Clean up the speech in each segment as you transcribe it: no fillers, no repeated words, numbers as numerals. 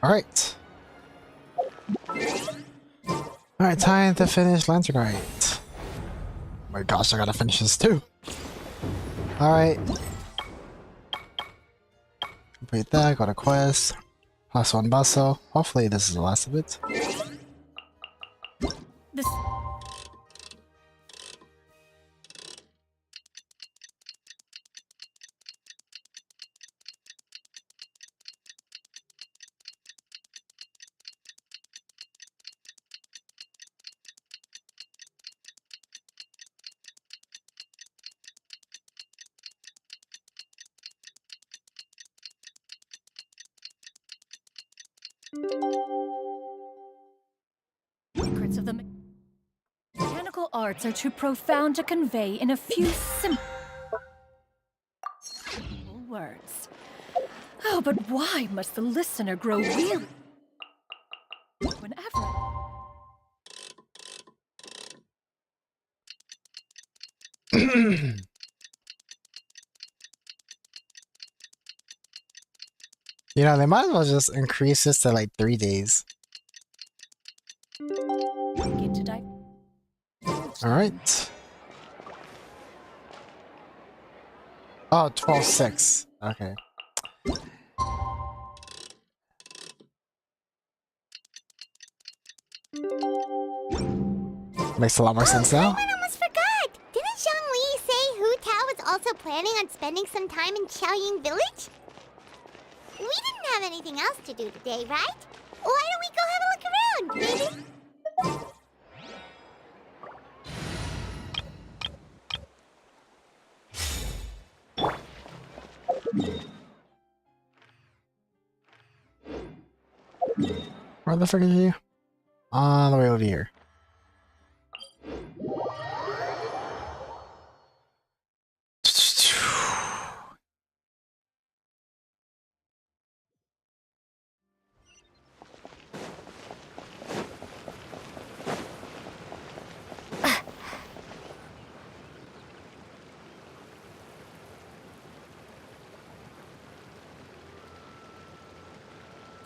Alright. Alright, time to finish Lantern Rite. Oh my gosh, I gotta finish this too. Alright. Complete that, go to quest. +1 basso. Hopefully this is the last of it. This secrets of the mechanical arts are too profound to convey in a few simple words. Oh, but why must the listener grow weary whenever? You know, they might as well just increase this to like 3 days. Get to dive. Alright. Oh, 12/6. Okay. Makes a lot more sense now. I almost forgot! Didn't Zhongli say Hu Tao was also planning on spending some time in Xiaoying Village? We didn't have anything else to do today, right? Why don't we go have a look around, baby? Where the frick are you? All the way over here.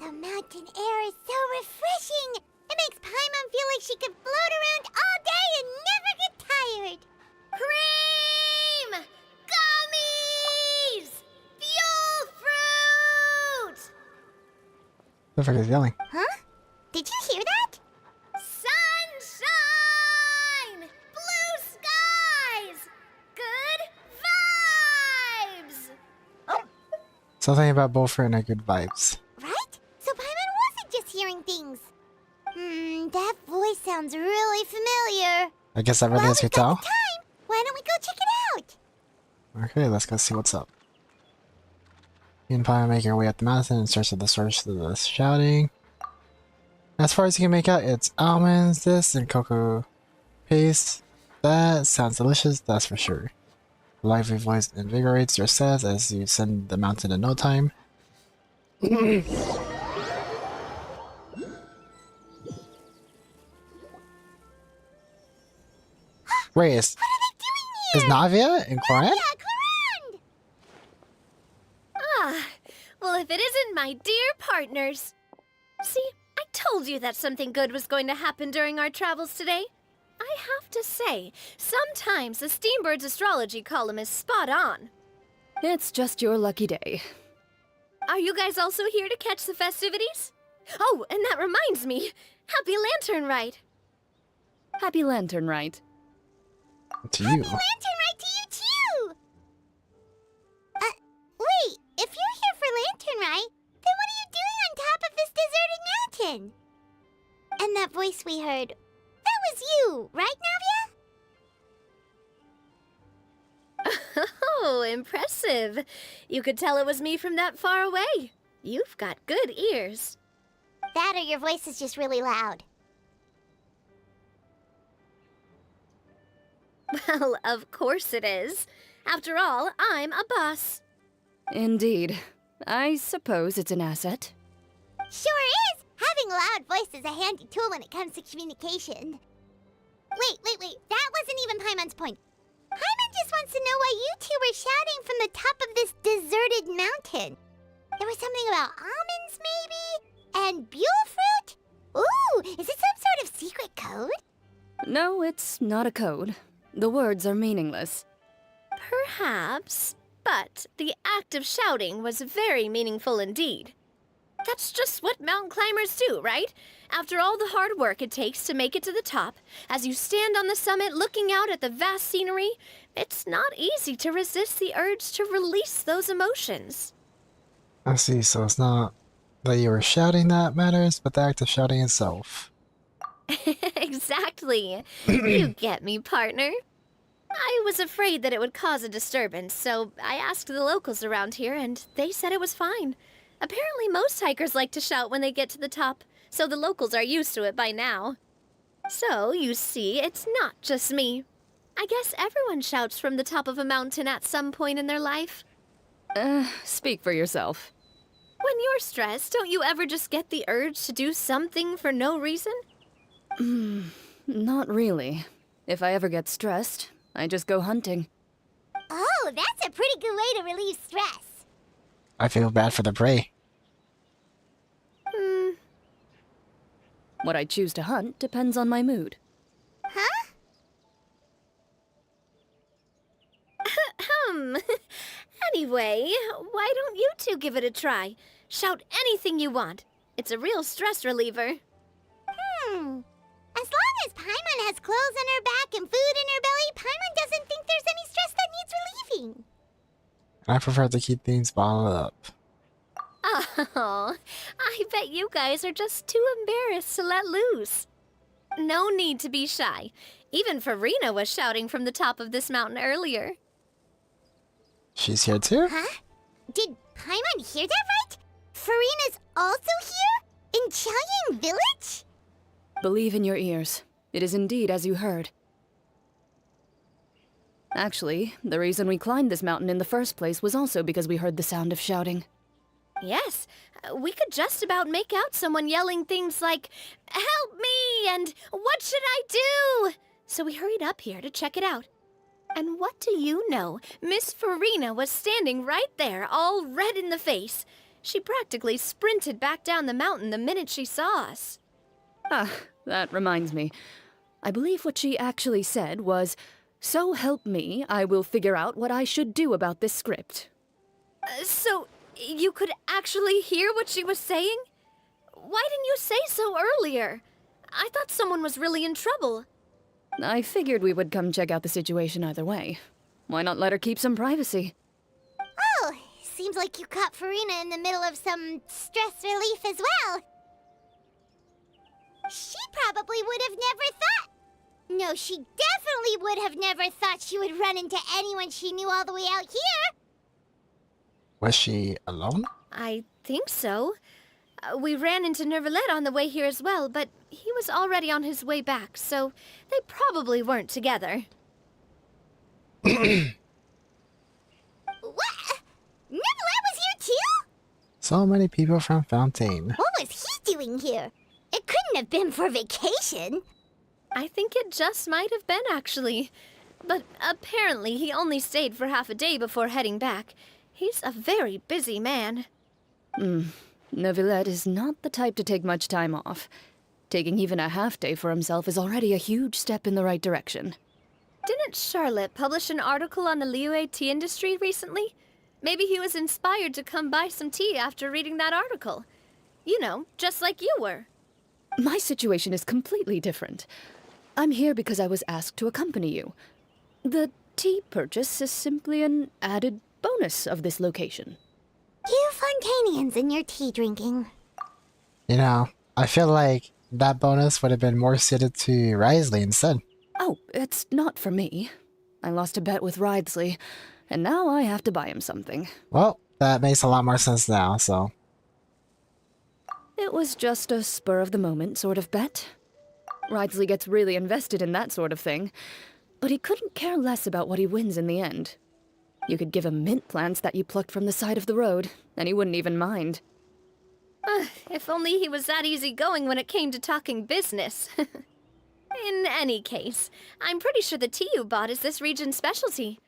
The mountain air is so refreshing! It makes Paimon feel like she could float around all day and never get tired! Cream! Gummies! Fuel fruit! The frick is yelling? Huh? Did you hear that? Sunshine! Blue skies! Good vibes! Something about Beaufort and good vibes. Right? So Paimon wasn't just hearing things. That voice sounds really familiar. I guess that really Well, is your we've got tell. the time. Why don't we go check it out? Okay, let's go see what's up. You and Paimon make your way up the mountain in search of the source of the shouting. As far as you can make out, it's almonds, this, and cocoa paste. That sounds delicious, that's for sure. The lively voice invigorates your senses as you ascend the mountain in no time. Wait, is Navia in Koran? Yeah, Coran! Ah, well, if it isn't my dear partners. See, I told you that something good was going to happen during our travels today. I have to say, sometimes the Steambird's astrology column is spot on. It's just your lucky day. Are you guys also here to catch the festivities? Oh, and that reminds me, Happy Lantern Rite. Happy Lantern Rite. To you. Lantern right to you too! Wait, if you're here for Lantern Rite, then what are you doing on top of this deserted mountain? And that voice we heard, that was you, right, Navia? Oh, impressive. You could tell it was me from that far away. You've got good ears. That or your voice is just really loud. Well, of course it is. After all, I'm a boss. Indeed. I suppose it's an asset. Sure is! Having a loud voice is a handy tool when it comes to communication. Wait. That wasn't even Paimon's point. Paimon just wants to know why you two were shouting from the top of this deserted mountain. There was something about almonds, maybe? And Buell fruit? Ooh, is it some sort of secret code? No, it's not a code. The words are meaningless. Perhaps, but the act of shouting was very meaningful indeed. That's just what mountain climbers do, right? After all the hard work it takes to make it to the top, as you stand on the summit looking out at the vast scenery, it's not easy to resist the urge to release those emotions. I see, so it's not that you were shouting that matters, but the act of shouting itself. Exactly. You get me, partner. I was afraid that it would cause a disturbance, so I asked the locals around here, and they said it was fine. Apparently most hikers like to shout when they get to the top, so the locals are used to it by now. So, you see, it's not just me. I guess everyone shouts from the top of a mountain at some point in their life. Speak for yourself. When you're stressed, don't you ever just get the urge to do something for no reason? Not really. If I ever get stressed, I just go hunting. Oh, that's a pretty good way to relieve stress. I feel bad for the prey. What I choose to hunt depends on my mood. Huh? Anyway, why don't you two give it a try? Shout anything you want. It's a real stress reliever. As long as Paimon has clothes on her back and food in her belly, Paimon doesn't think there's any stress that needs relieving. I prefer to keep things bottled up. Oh, I bet you guys are just too embarrassed to let loose. No need to be shy. Even Farina was shouting from the top of this mountain earlier. She's here too? Huh? Did Paimon hear that right? Farina's also here? In Chaoyang Village? Believe in your ears. It is indeed as you heard. Actually, the reason we climbed this mountain in the first place was also because we heard the sound of shouting. Yes, we could just about make out someone yelling things like, "Help me!" and "What should I do?" So we hurried up here to check it out. And what do you know? Miss Farina was standing right there, all red in the face. She practically sprinted back down the mountain the minute she saw us. Ah, that reminds me. I believe what she actually said was, "So help me, I will figure out what I should do about this script." So, you could actually hear what she was saying? Why didn't you say so earlier? I thought someone was really in trouble. I figured we would come check out the situation either way. Why not let her keep some privacy? Oh, seems like you caught Farina in the middle of some stress relief as well. She probably would have never thought. No, she definitely would have never thought she would run into anyone she knew all the way out here. Was she alone? I think so. We ran into Nervalet on the way here as well, but he was already on his way back, so they probably weren't together. What? Nervalet was here too? So many people from Fontaine. What was he doing here? It couldn't have been for vacation. I think it just might have been, actually. But apparently he only stayed for half a day before heading back. He's a very busy man. Neuvillette is not the type to take much time off. Taking even a half day for himself is already a huge step in the right direction. Didn't Charlotte publish an article on the Liyue tea industry recently? Maybe he was inspired to come buy some tea after reading that article. You know, just like you were. My situation is completely different. I'm here because I was asked to accompany you. The tea purchase is simply an added bonus of this location. You Fontanians and your tea drinking. You know, I feel like that bonus would have been more suited to Risley instead. Oh, it's not for me. I lost a bet with Ridesley, and now I have to buy him something. Well, that makes a lot more sense now, so. It was just a spur-of-the-moment sort of bet. Ridesley gets really invested in that sort of thing, but he couldn't care less about what he wins in the end. You could give him mint plants that you plucked from the side of the road, and he wouldn't even mind. If only he was that easygoing when it came to talking business. In any case, I'm pretty sure the tea you bought is this region's specialty.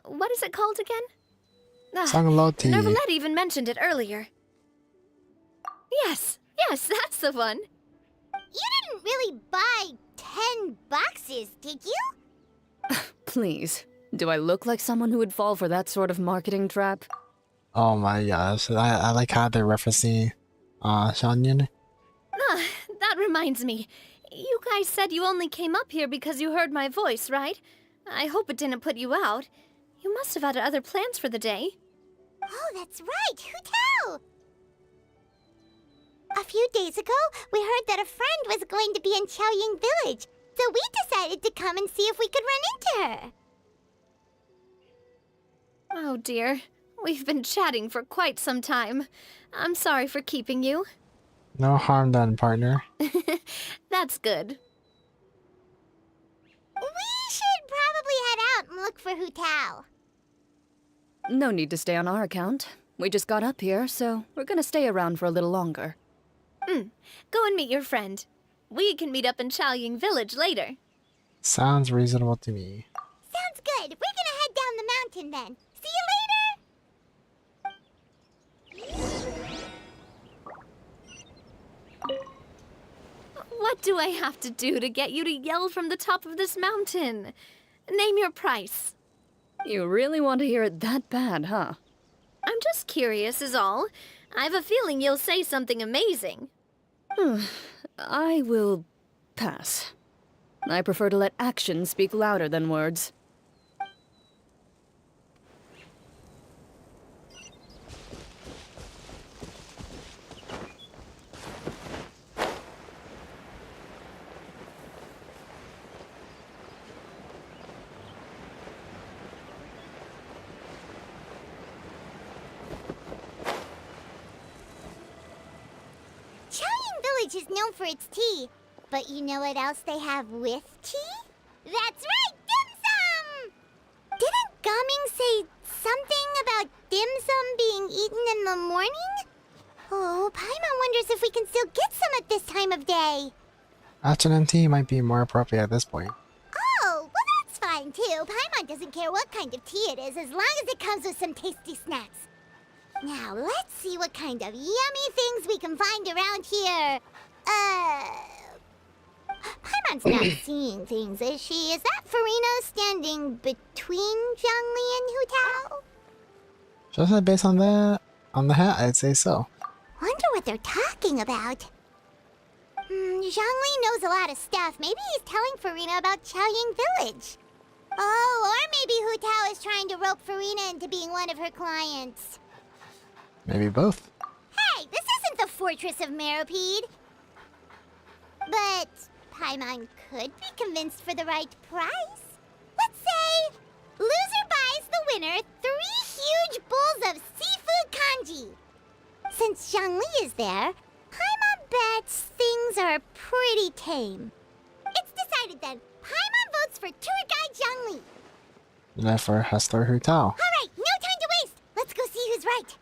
What is it called again? Sanglo tea. Nervalet even mentioned it earlier. Yes, Yes, that's the one. You didn't really buy 10 boxes, did you? Please. Do I look like someone who would fall for that sort of marketing trap? Oh my gosh, I like how they're referencing Shanyan. Ah, that reminds me. You guys said you only came up here because you heard my voice, right? I hope it didn't put you out. You must have had other plans for the day. Oh, that's right. Who tell? A few days ago, we heard that a friend was going to be in Chaoying Village, so we decided to come and see if we could run into her. Oh dear. We've been chatting for quite some time. I'm sorry for keeping you. No harm done, partner. That's good. We should probably head out and look for Hu Tao. No need to stay on our account. We just got up here, so we're gonna stay around for a little longer. Go and meet your friend. We can meet up in Chaoying Village later. Sounds reasonable to me. Sounds good. We're gonna head down the mountain then. See you later! What do I have to do to get you to yell from the top of this mountain? Name your price. You really want to hear it that bad, huh? I'm just curious is all. I have a feeling you'll say something amazing. I will pass. I prefer to let actions speak louder than words. Chaoying Village is known for its tea, but you know what else they have with tea? That's right, dim sum! Didn't Gaming say something about dim sum being eaten in the morning? Oh, Paimon wonders if we can still get some at this time of day. Afternoon tea might be more appropriate at this point. Oh, well that's fine too. Paimon doesn't care what kind of tea it is as long as it comes with some tasty snacks. Now, let's see what kind of yummy things we can find around here. Paimon's not seeing things, is she? Is that Farina standing between Zhongli and Hu Tao? Just based on that, on the hat, I'd say so. Wonder what they're talking about. Zhongli knows a lot of stuff. Maybe he's telling Farina about Chaoying Village. Oh, or maybe Hu Tao is trying to rope Farina into being one of her clients. Maybe both. Hey, this isn't the Fortress of Meropide. But Paimon could be convinced for the right price. Let's say loser buys the winner 3 huge bowls of seafood kanji. Since Zhongli is there, Paimon bets things are pretty tame. It's decided then. Paimon votes for tour guide Zhongli. And for Hustler Hu Tao. All right, no time to waste. Let's go see who's right.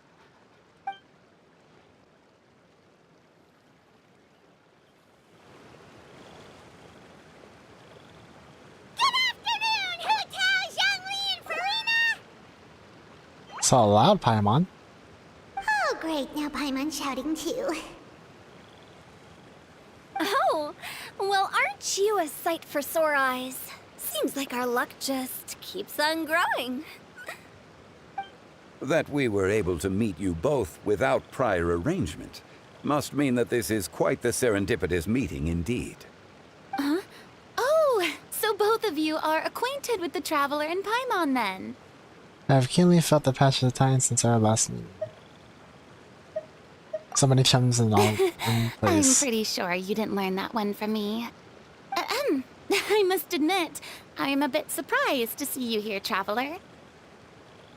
So loud, Paimon. Oh, great. Now Paimon's shouting too. Oh, well, aren't you a sight for sore eyes? Seems like our luck just keeps on growing. That we were able to meet you both without prior arrangement must mean that this is quite the serendipitous meeting indeed. Oh, so both of you are acquainted with the Traveler and Paimon then? I've keenly felt the passage of time since our last meeting. So many chums in all in I'm place. pretty sure you didn't learn that one from me. I must admit, I am a bit surprised to see you here, Traveler.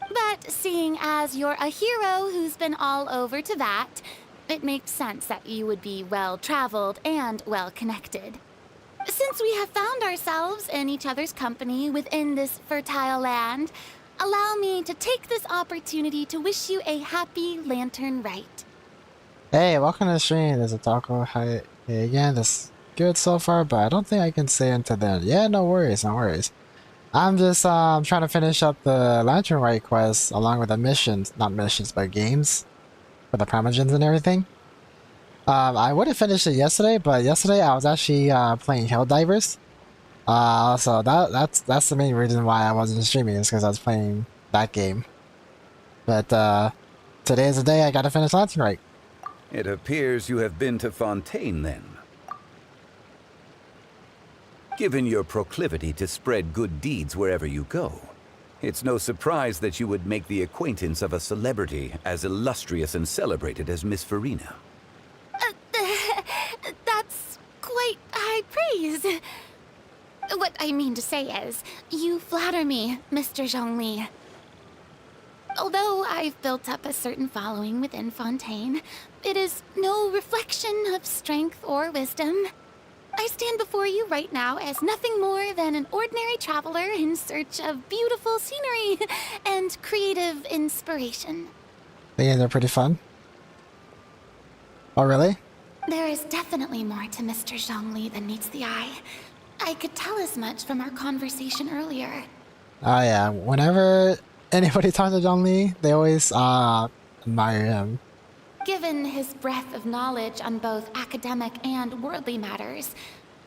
But seeing as you're a hero who's been all over to that, it makes sense that you would be well-traveled and well-connected. Since we have found ourselves in each other's company within this fertile land, allow me to take this opportunity to wish you a happy Lantern Rite. Hey, welcome to the stream. There's a taco. Hi again. This good so far, but I don't think I can stay until then. Yeah, no worries, no worries. I'm just trying to finish up the Lantern Rite quest along with the missions, not missions, but games for the Primogens and everything. I would have finished it yesterday, but yesterday I was actually playing Helldivers. So that's the main reason why I wasn't streaming, is because I was playing that game. But today is the day I gotta finish Lantern Rite. It appears you have been to Fontaine, then. Given your proclivity to spread good deeds wherever you go, it's no surprise that you would make the acquaintance of a celebrity as illustrious and celebrated as Miss Farina. That's quite high praise. What I mean to say is, you flatter me, Mr. Zhongli. Although I've built up a certain following within Fontaine, it is no reflection of strength or wisdom. I stand before you right now as nothing more than an ordinary traveler in search of beautiful scenery and creative inspiration. Yeah, they're pretty fun. Oh, really? There is definitely more to Mr. Zhongli than meets the eye. I could tell as much from our conversation earlier. Oh yeah, whenever anybody talks to Zhongli, they always admire him. Given his breadth of knowledge on both academic and worldly matters,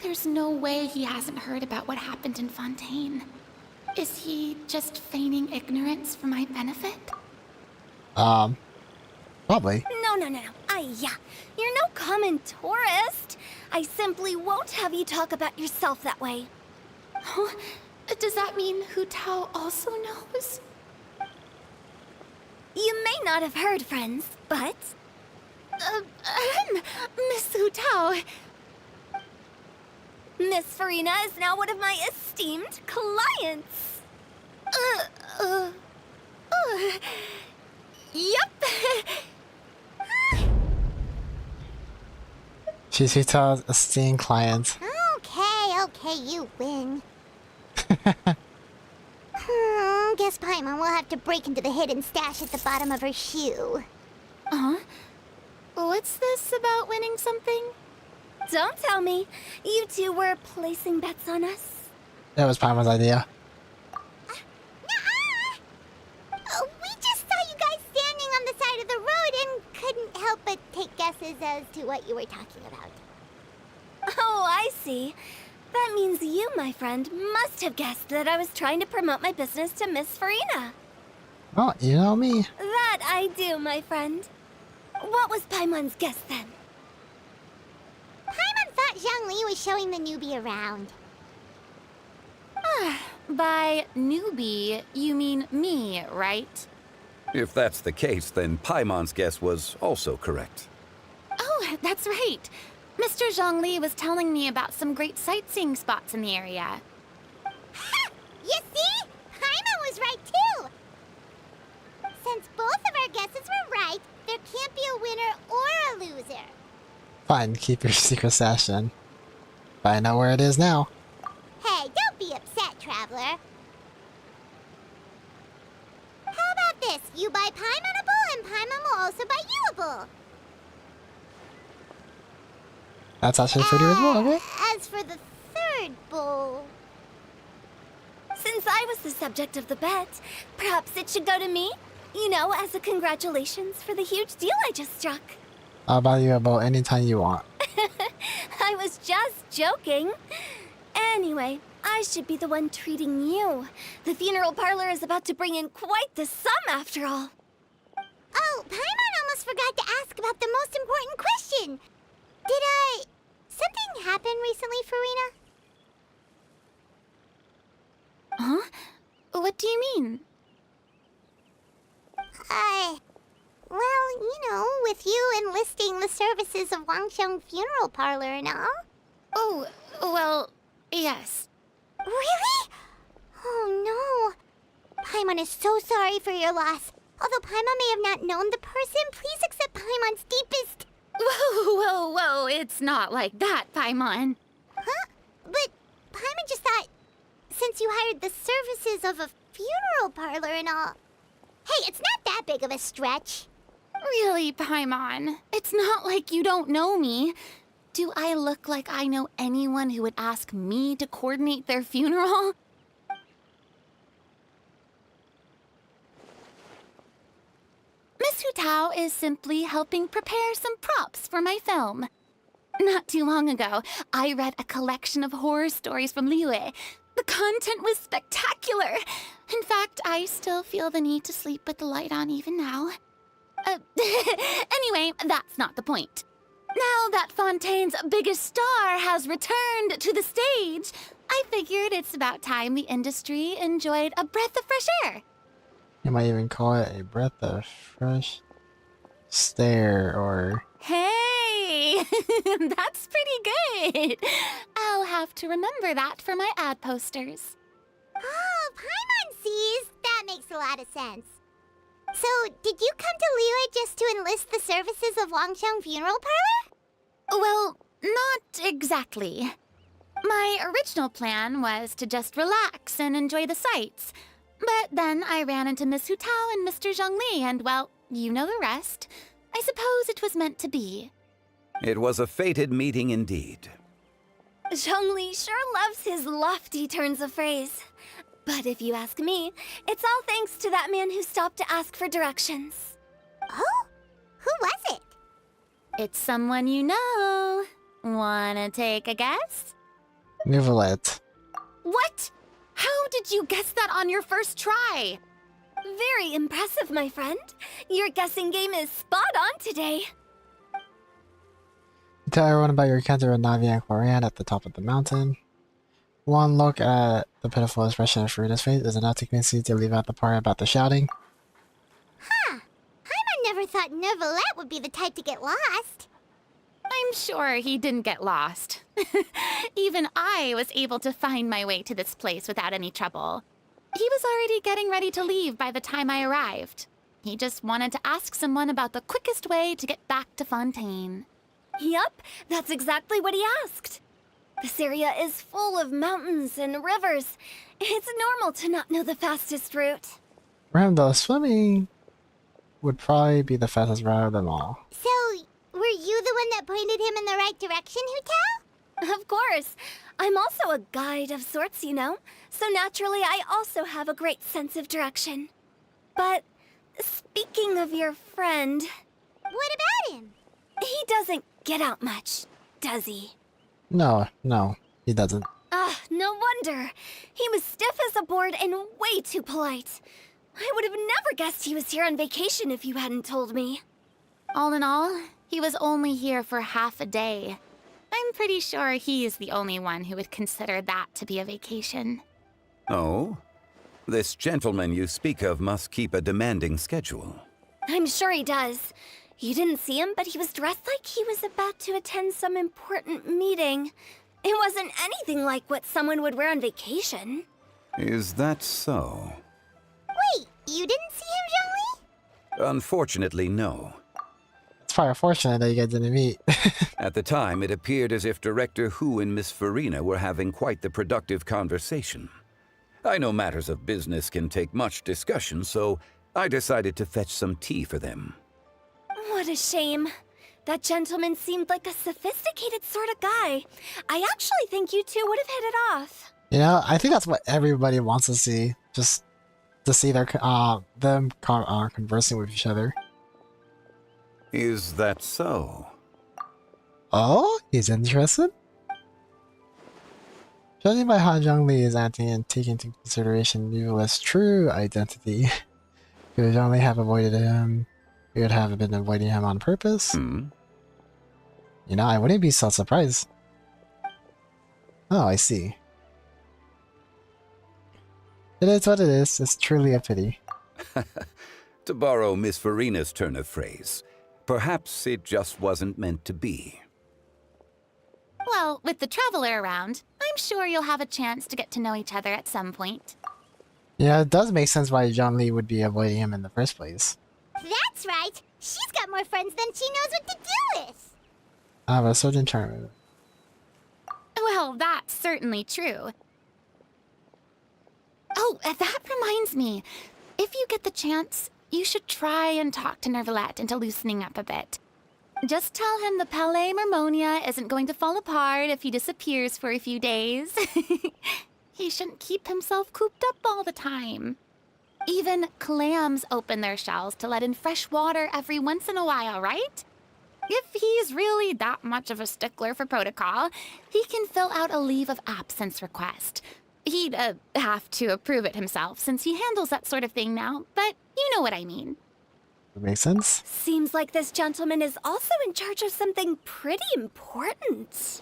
there's no way he hasn't heard about what happened in Fontaine. Is he just feigning ignorance for my benefit? Probably. No. You're no common tourist. I simply won't have you talk about yourself that way. Oh, does that mean Hu Tao also knows? You may not have heard, friends, but... Miss Hu Tao. Miss Farina is now one of my esteemed clients. Yep. She's Hita's esteemed client. Okay, you win. Guess Paimon will have to break into the hidden stash at the bottom of her shoe. What's this about winning something? Don't tell me. You two were placing bets on us. That was Paimon's idea. We just saw you guys standing on the side of the road and couldn't help but take guesses as to what you were talking about. Oh, I see. That means you, my friend, must have guessed that I was trying to promote my business to Miss Farina. Oh, you know me. That I do, my friend. What was Paimon's guess then? Paimon thought Zhongli was showing the newbie around. By newbie, you mean me, right? If that's the case, then Paimon's guess was also correct. Oh, that's right. Mr. Zhongli was telling me about some great sightseeing spots in the area. Ha! You see? Paimon was right too! Since both of our guesses were right, there can't be a winner or a loser. Fine, keep your secret stash then. But I know where it is now. Hey, don't be upset, traveler. How about this? You buy Paimonable and Paimon will also buy youable. That's actually pretty reasonable, okay? As for the third bowl... Since I was the subject of the bet, perhaps it should go to me? You know, as a congratulations for the huge deal I just struck. I'll buy you a boat anytime you want. I was just joking. Anyway, I should be the one treating you. The funeral parlor is about to bring in quite the sum after all. Oh, Paimon almost forgot to ask about the most important question. Something happen recently, Farina? Huh? What do you mean? Well, you know, with you enlisting the services of Wangsheng Funeral Parlor and all. Oh, well, yes. Really? Oh no. Paimon is so sorry for your loss. Although Paimon may have not known the person, please accept Paimon's deepest... Whoa, it's not like that, Paimon. Huh? But Paimon just thought, since you hired the services of a funeral parlor and all... Hey, it's not that big of a stretch. Really, Paimon? It's not like you don't know me. Do I look like I know anyone who would ask me to coordinate their funeral? Miss Miss Hu Tao is simply helping prepare some props for my film. Not too long ago, I read a collection of horror stories from Liyue. The content was spectacular. In fact, I still feel the need to sleep with the light on even now. Anyway, that's not the point. Now that Fontaine's biggest star has returned to the stage, I figured it's about time the industry enjoyed a breath of fresh air. You might even call it a breath of fresh stare or... Hey, that's pretty good. I'll have to remember that for my ad posters. Oh, Paimon sees. That makes a lot of sense. So, did you come to Liyue just to enlist the services of Longsheng Funeral Parlor? Well, not exactly. My original plan was to just relax and enjoy the sights. But then I ran into Miss Hu Tao and Mr. Zhongli, and well, you know the rest. I suppose it was meant to be. It was a fated meeting indeed. Zhongli sure loves his lofty turns of phrase. But if you ask me, it's all thanks to that man who stopped to ask for directions. Oh? Who was it? It's someone you know. Wanna take a guess? Nivelet. What? How did you guess that on your first try? Very impressive, my friend. Your guessing game is spot on today. Tell everyone about your encounter with Navi and Corian at the top of the mountain. One look at the pitiful expression of Farina's face is enough to convince you to leave out the part about the shouting. Huh. Paimon never thought Neverlet would be the type to get lost. I'm sure he didn't get lost. Even I was able to find my way to this place without any trouble. He was already getting ready to leave by the time I arrived. He just wanted to ask someone about the quickest way to get back to Fontaine. Yup, that's exactly what he asked. This area is full of mountains and rivers. It's normal to not know the fastest route. For him though, swimming would probably be the fastest route of them all. So, were you the one that pointed him in the right direction, Hu Tao? Of course. I'm also a guide of sorts, you know. So naturally, I also have a great sense of direction. But speaking of your friend... What about him? He doesn't get out much, does he? No, he doesn't. Ah, no wonder. He was stiff as a board and way too polite. I would have never guessed he was here on vacation if you hadn't told me. All in all, he was only here for half a day. I'm pretty sure he is the only one who would consider that to be a vacation. Oh? This gentleman you speak of must keep a demanding schedule. I'm sure he does. You didn't see him, but he was dressed like he was about to attend some important meeting. It wasn't anything like what someone would wear on vacation. Is that so? Wait, you didn't see him, Zhongli? Unfortunately, no. It's probably fortunate that you guys didn't meet. At the time, it appeared as if Director Hu and Miss Farina were having quite the productive conversation. I know matters of business can take much discussion, so I decided to fetch some tea for them. What a shame. That gentleman seemed like a sophisticated sort of guy. I actually think you two would have hit it off. You know, I think that's what everybody wants to see. Just to see them conversing with each other. Is that so? Oh, he's interested? Judging by how Zhongli is acting and taking into consideration Nivelet's true identity, could Zhongli have avoided him? He would have been avoiding him on purpose? You know, I wouldn't be so surprised. Oh, I see. It is what it is. It's truly a pity. To borrow Miss Farina's turn of phrase, perhaps it just wasn't meant to be. Well, with the traveler around, I'm sure you'll have a chance to get to know each other at some point. Yeah, it does make sense why Zhongli would be avoiding him in the first place. That's right. She's got more friends than she knows what to do with. I have a certain charm. Well, that's certainly true. Oh, that reminds me. If you get the chance, you should try and talk to Neverlet into loosening up a bit. Just tell him the Palais Mermonia isn't going to fall apart if he disappears for a few days. He shouldn't keep himself cooped up all the time. Even clams open their shells to let in fresh water every once in a while, right? If he's really that much of a stickler for protocol, he can fill out a leave of absence request. He'd have to approve it himself since he handles that sort of thing now, but you know what I mean. That makes sense. Seems like this gentleman is also in charge of something pretty important.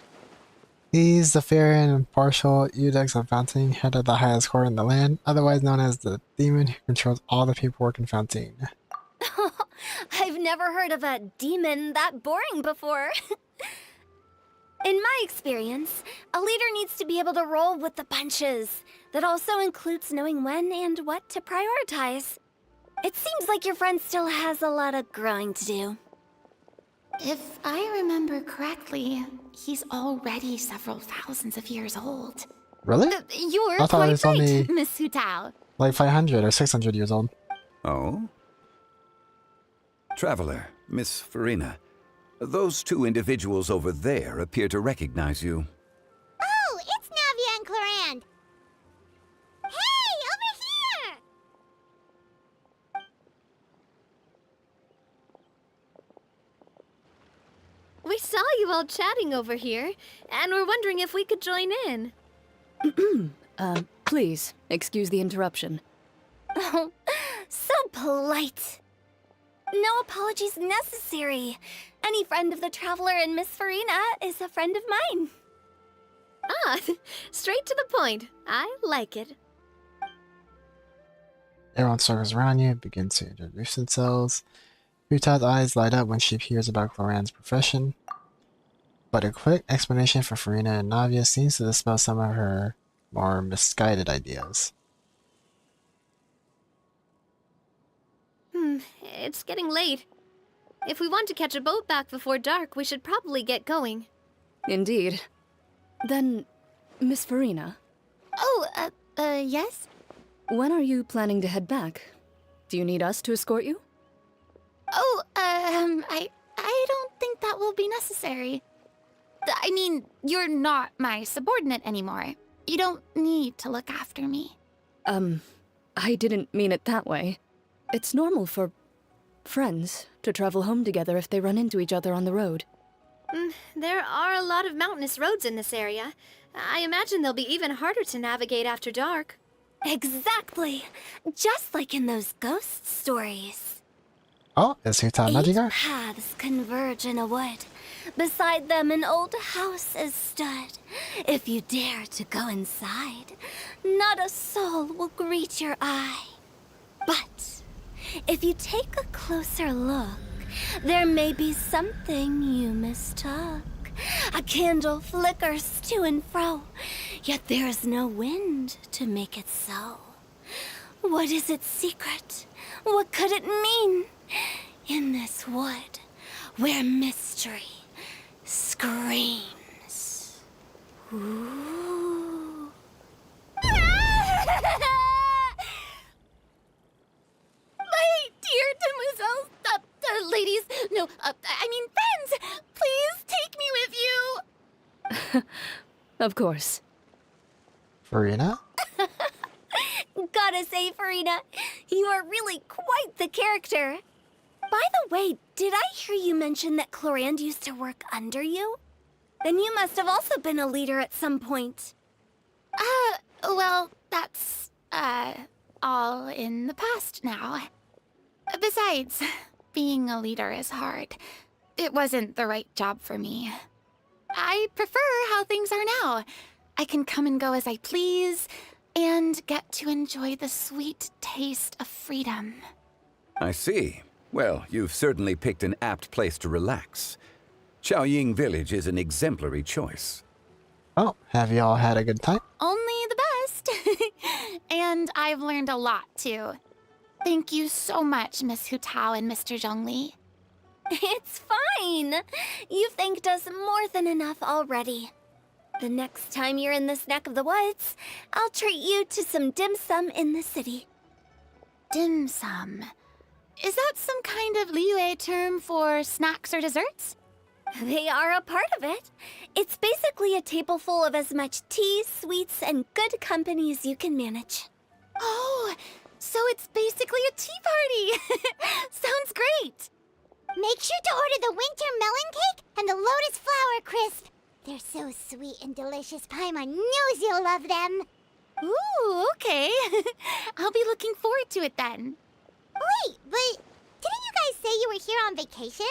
He's the fair and impartial Eudex of Fountain, head of the highest court in the land, otherwise known as the demon who controls all the paperwork in Fountain. I've never heard of a demon that boring before. In my experience, a leader needs to be able to roll with the punches. That also includes knowing when and what to prioritize. It seems like your friend still has a lot of growing to do. If I remember correctly, he's already several thousands of years old. Really? You're I thought quite it was right, only Miss Hu Tao. like 500 or 600 years old. Oh? Traveler, Miss Farina, those two individuals over there appear to recognize you. Oh, it's Navia and Clarand. Hey, over here! We saw you all chatting over here, and we're wondering if we could join in. Please, excuse the interruption. Oh, so polite. No apologies necessary. Any friend of the Traveler and Miss Farina is a friend of mine. Ah, straight to the point. I like it. Everyone circles around you, begins to introduce themselves. Rita's eyes light up when she hears about Cloran's profession. But a quick explanation for Farina and Navia seems to dispel some of her more misguided ideas. It's getting late. If we want to catch a boat back before dark, we should probably get going. Indeed. Then, Miss Farina, Oh, yes? when are you planning to head back? Do you need us to escort you? Oh, I don't think that will be necessary. I mean, you're not my subordinate anymore. You don't need to look after me. I didn't mean it that way. It's normal for friends to travel home together if they run into each other on the road. There are a lot of mountainous roads in this area. I imagine they'll be even harder to navigate after dark. Exactly. Just like in those ghost stories. Oh, is Rita nudging her? Paths converge in a wood. Beside them an old house is stood. If you dare to go inside, not a soul will greet your eye. But if you take a closer look, there may be something you mistook. A candle flickers to and fro, yet there is no wind to make it so. What is its secret? What could it mean? In this wood, where mystery screams. Ooh. My dear demoiselles, ladies, no, I mean friends, please take me with you. Of course. Farina? Gotta say, Farina, you are really quite the character. By the way, did I hear you mention that Cloran used to work under you? Then you must have also been a leader at some point. Well, that's, all in the past now. Besides, being a leader is hard. It wasn't the right job for me. I prefer how things are now. I can come and go as I please, and get to enjoy the sweet taste of freedom. I see. Well, you've certainly picked an apt place to relax. Chaoying Village is an exemplary choice. Oh, have you all had a good time? Only the best. And I've learned a lot, too. Thank you so much, Miss Hu Tao and Mr. Zhongli. It's fine. You've thanked us more than enough already. The next time you're in this neck of the woods, I'll treat you to some dim sum in the city. Dim sum. Is that some kind of Liyue term for snacks or desserts? They are a part of it. It's basically a table full of as much tea, sweets, and good company as you can manage. Oh, So it's basically a tea party! Sounds great! Make sure to order the winter melon cake and the lotus flower crisp. They're so sweet and delicious, Paimon knows you'll love them. Ooh, okay. I'll be looking forward to it then. Wait, but didn't you guys say you were here on vacation?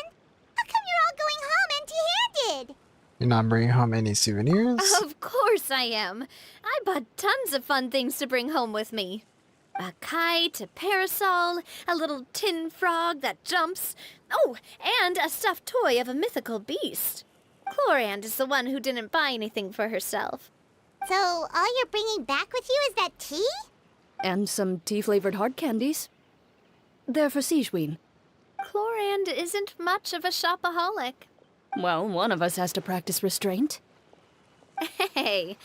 How come you're all going home empty-handed? You're not bringing home any souvenirs? Of course I am. I bought tons of fun things to bring home with me. A kite, a parasol, a little tin frog that jumps. Oh, and a stuffed toy of a mythical beast. Chlorand is the one who didn't buy anything for herself. So all you're bringing back with you is that tea? And some tea-flavored hard candies. They're for Sigewinne. Chlorand isn't much of a shopaholic. Well, one of us has to practice restraint. Hey,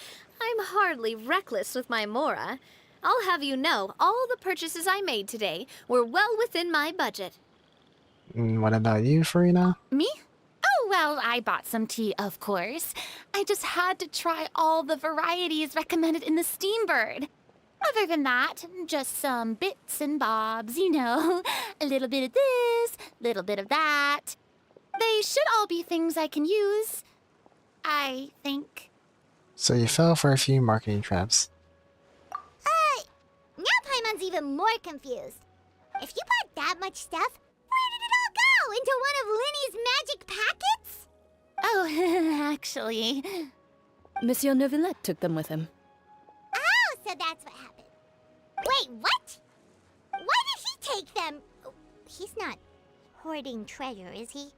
I'm hardly reckless with my Mora. I'll have you know, all the purchases I made today were well within my budget. What about you, Farina? Me? Oh, well, I bought some tea, of course. I just had to try all the varieties recommended in the Steambird. Other than that, just some bits and bobs, you know. A little bit of this, little bit of that. They should all be things I can use, I think. So you fell for a few marketing traps. Now Paimon's even more confused. If you bought that much stuff, where did it all go? Into one of Linny's magic packets? Oh, actually... Monsieur Neuvillette took them with him. Oh, so that's what happened. Wait, what? Why did he take them? Oh, he's not hoarding treasure, is he?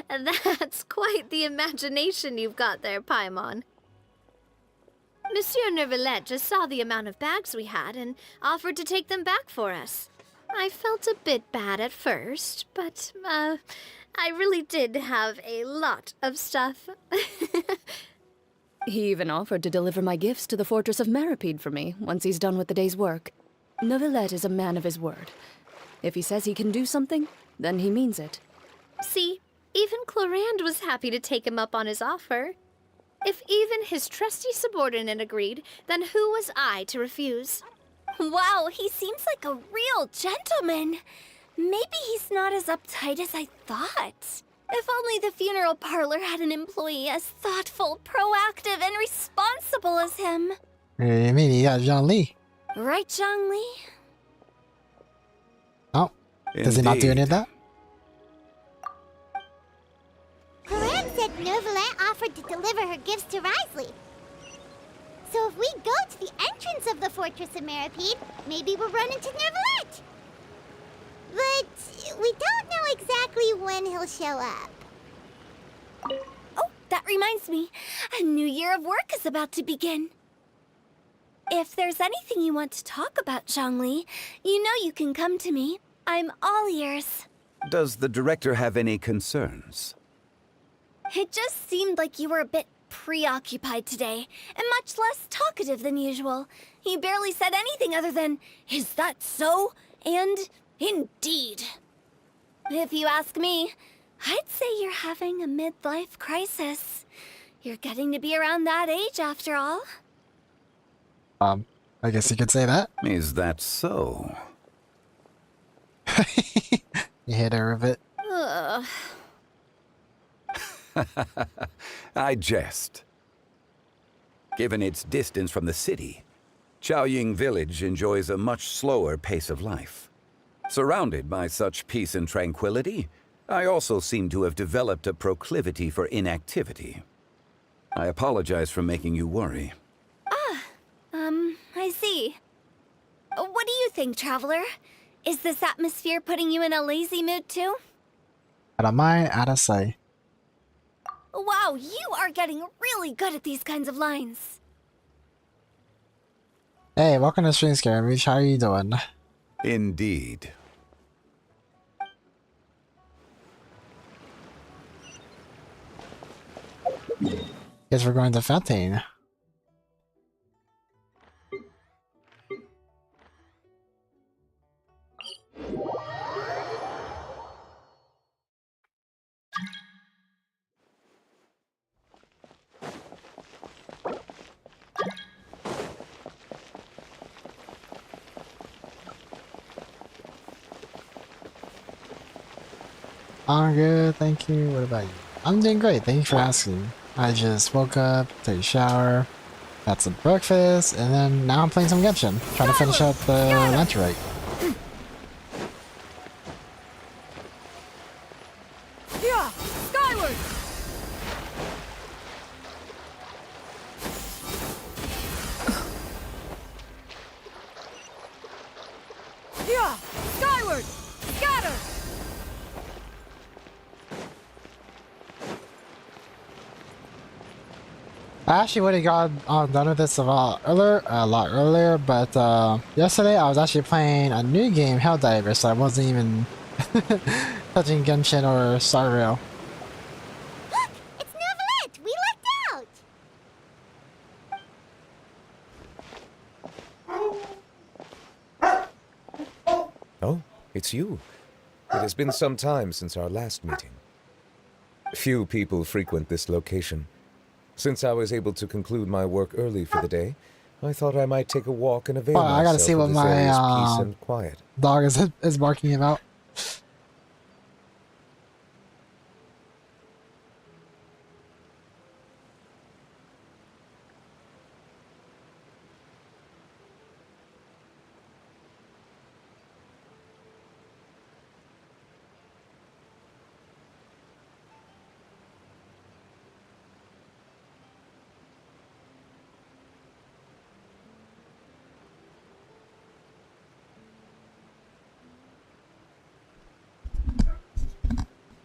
That's quite the imagination you've got there, Paimon. Monsieur Neuvillette just saw the amount of bags we had and offered to take them back for us. I felt a bit bad at first, but, I really did have a lot of stuff. He even offered to deliver my gifts to the Fortress of Meripede for me once he's done with the day's work. Neuvillette is a man of his word. If he says he can do something, then he means it. See, even Chlorand was happy to take him up on his offer. If even his trusty subordinate agreed, then who was I to refuse? Wow, he seems like a real gentleman. Maybe he's not as uptight as I thought. If only the funeral parlor had an employee as thoughtful, proactive, and responsible as him. What do you mean? You got Zhongli. Right, Zhongli? Oh, does he not do any of that? Chlorand said Neuvillette offered to deliver her gifts to Risley. So if we go to the entrance of the Fortress of Meripede, maybe we'll run into Neuvillette. But we don't know exactly when he'll show up. Oh, that reminds me. A new year of work is about to begin. If there's anything you want to talk about, Zhongli, you know you can come to me. I'm all ears. Does the director have any concerns? It just seemed like you were a bit preoccupied today, and much less talkative than usual. You barely said anything other than, "Is that so?" and "Indeed." If you ask me, I'd say you're having a midlife crisis. You're getting to be around that age after all. I guess you could say that. Is that so? You hit her a bit. Ugh. I jest. Given its distance from the city, Chaoying Village enjoys a much slower pace of life. Surrounded by such peace and tranquility, I also seem to have developed a proclivity for inactivity. I apologize for making you worry. I see. What do you think, Traveler? Is this atmosphere putting you in a lazy mood too? Out of mind, out of sight. Wow, you are getting really good at these kinds of lines. Hey, welcome to Stream Skirmish. How are you doing? Indeed. Guess we're going to Fontaine. I'm good, thank you. What about you? I'm doing great, thank you for asking. I just woke up, took a shower, had some breakfast, and then now I'm playing some Genshin, trying to finish out the lunch right. Yeah, skyward! Yeah, skyward! Scatter! I actually would have got done with this a lot earlier, but yesterday I was actually playing a new game, Helldivers, so I wasn't even touching Genshin or Star Rail. Look! It's Neuvillette! We lucked out! Oh, it's you. It has been some time since our last meeting. Few people frequent this location. Since I was able to conclude my work early for the day, I thought I might take a walk and avail I gotta see myself what of this my area's peace and quiet. dog is barking about.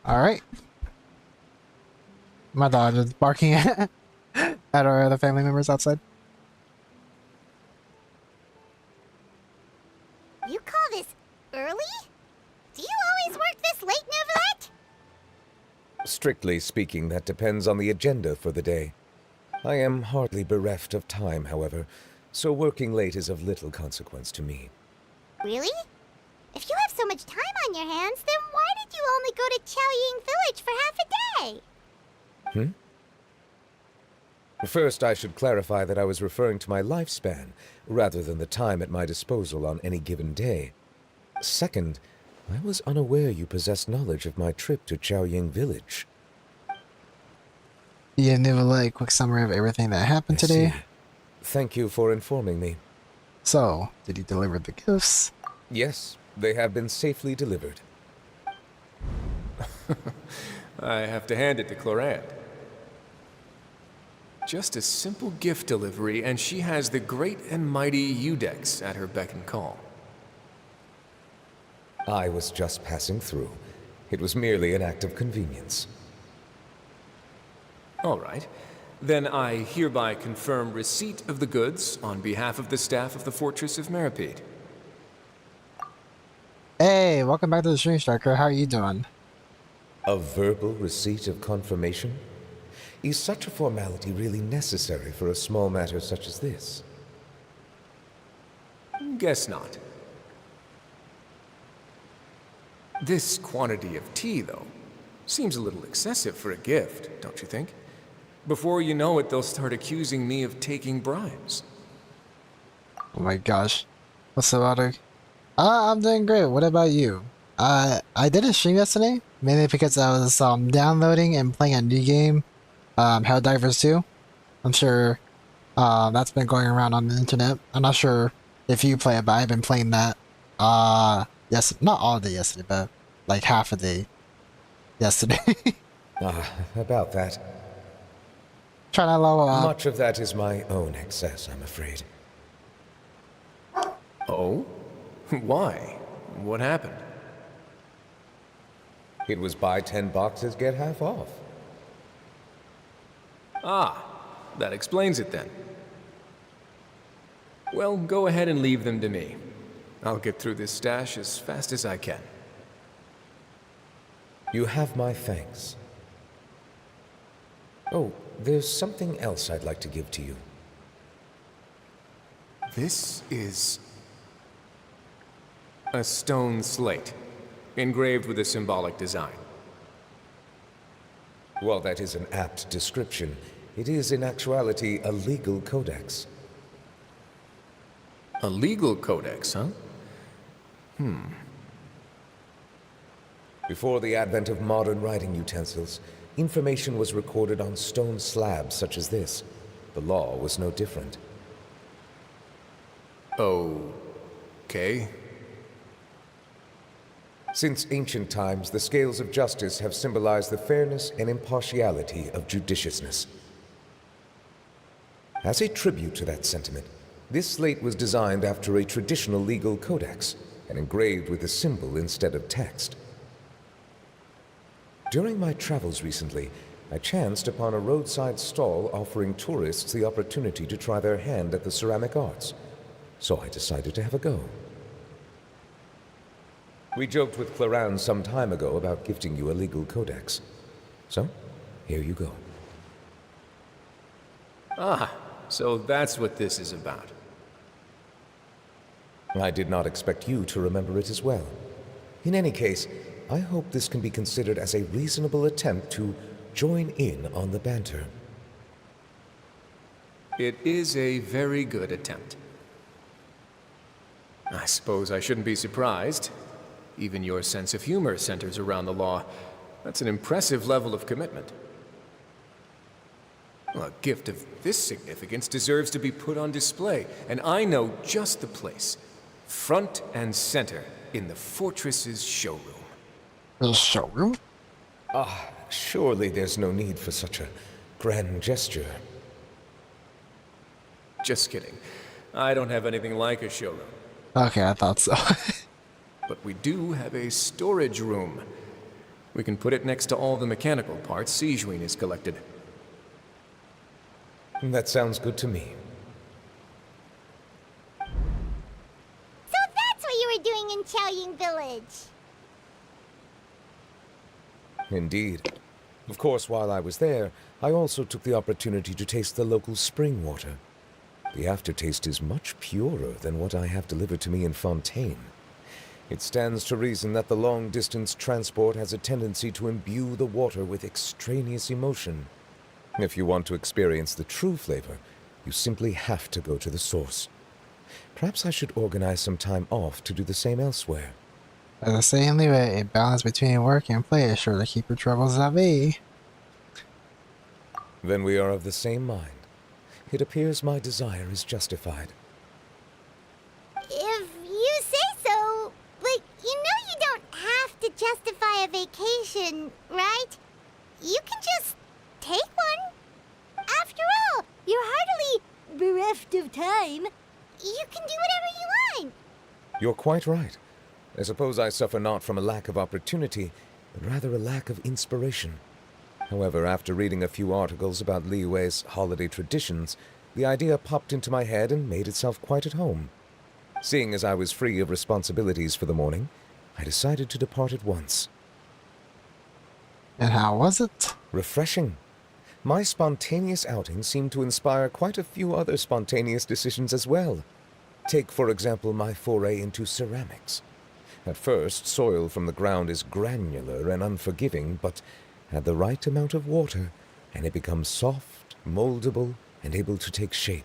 Alright. My dog is barking at our other family members outside. You call this early? Do you always work this late, Neuvillette? Strictly speaking, that depends on the agenda for the day. I am hardly bereft of time, however, so working late is of little consequence to me. Really? If you have so much time on your hands, then why did you only go to Chaoying Village for half a day? First, I should clarify that I was referring to my lifespan, rather than the time at my disposal on any given day. Second, I was unaware you possessed knowledge of my trip to Chaoying Village. Yeah, Neuvillette, a quick summary of everything that happened I today. see. Thank you for informing me. So, did he deliver the gifts? Yes, they have been safely delivered. I have to hand it to Clorant. Just a simple gift delivery, and she has the great and mighty Udex at her beck and call. I was just passing through. It was merely an act of convenience. All right. Then I hereby confirm receipt of the goods on behalf of the staff of the Fortress of Meripede. Hey, welcome back to the Stream Striker. How are you doing? A verbal receipt of confirmation? Is such a formality really necessary for a small matter such as this? Guess not. This quantity of tea, though, seems a little excessive for a gift, don't you think? Before you know it, they'll start accusing me of taking bribes. Oh my gosh. What's the matter? I'm doing great. What about you? I didn't stream yesterday, mainly because I was downloading and playing a new game, Helldivers 2. I'm sure that's been going around on the internet. I'm not sure if you play it, but I've been playing that yes, not all day yesterday, but like half a day yesterday. About that. Trying to level up. Much of that is my own excess, I'm afraid. Oh? Why? What happened? It was buy 10 boxes, get half off. Ah, that explains it then. Well, go ahead and leave them to me. I'll get through this stash as fast as I can. You have my thanks. Oh, there's something else I'd like to give to you. This is a stone slate, engraved with a symbolic design. While that is an apt description, it is in actuality a legal codex. A legal codex, huh? Before the advent of modern writing utensils, information was recorded on stone slabs such as this. The law was no different. Okay. Since ancient times, the scales of justice have symbolized the fairness and impartiality of judiciousness. As a tribute to that sentiment, this slate was designed after a traditional legal codex and engraved with a symbol instead of text. During my travels recently, I chanced upon a roadside stall offering tourists the opportunity to try their hand at the ceramic arts, so I decided to have a go. We joked with Clarence some time ago about gifting you a legal codex. So, here you go. Ah, so that's what this is about. I did not expect you to remember it as well. In any case, I hope this can be considered as a reasonable attempt to join in on the banter. It is a very good attempt. I suppose I shouldn't be surprised. Even your sense of humor centers around the law. That's an impressive level of commitment. Well, a gift of this significance deserves to be put on display, and I know just the place. Front and center in the fortress's showroom. The showroom? Surely there's no need for such a grand gesture. Just kidding. I don't have anything like a showroom. Okay, I thought so. But we do have a storage room. We can put it next to all the mechanical parts Sijuin has collected. That sounds good to me. So that's what you were doing in Chaoying Village. Indeed. Of course, while I was there, I also took the opportunity to taste the local spring water. The aftertaste is much purer than what I have delivered to me in Fontaine. It stands to reason that the long-distance transport has a tendency to imbue the water with extraneous emotion. If you want to experience the true flavor, you simply have to go to the source. Perhaps I should organize some time off to do the same elsewhere. As I say in Leeway, a balance between work and play is sure to keep your troubles at bay. Then we are of the same mind. It appears my desire is justified. If you say so, but you know you don't have to justify a vacation, right? You can just take one. After all, you're hardly bereft of time. You can do whatever you want. You're quite right. I suppose I suffer not from a lack of opportunity, but rather a lack of inspiration. However, after reading a few articles about Liyue's holiday traditions, the idea popped into my head and made itself quite at home. Seeing as I was free of responsibilities for the morning, I decided to depart at once. And how was it? Refreshing. My spontaneous outing seemed to inspire quite a few other spontaneous decisions as well. Take, for example, my foray into ceramics. At first, soil from the ground is granular and unforgiving, but add the right amount of water, and it becomes soft, moldable, and able to take shape.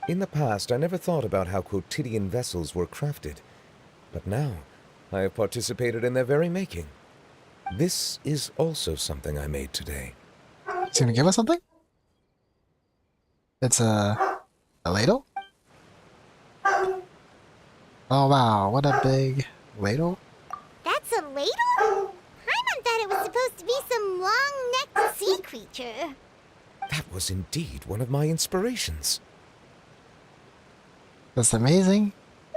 In the past, I never thought about how quotidian vessels were crafted, but now I have participated in their very making. This is also something I made today. He's gonna give us something? It's a ladle? Oh wow, what a big ladle. That's a ladle? Paimon thought it was supposed to be some long-necked sea creature. That was indeed one of my inspirations. That's amazing.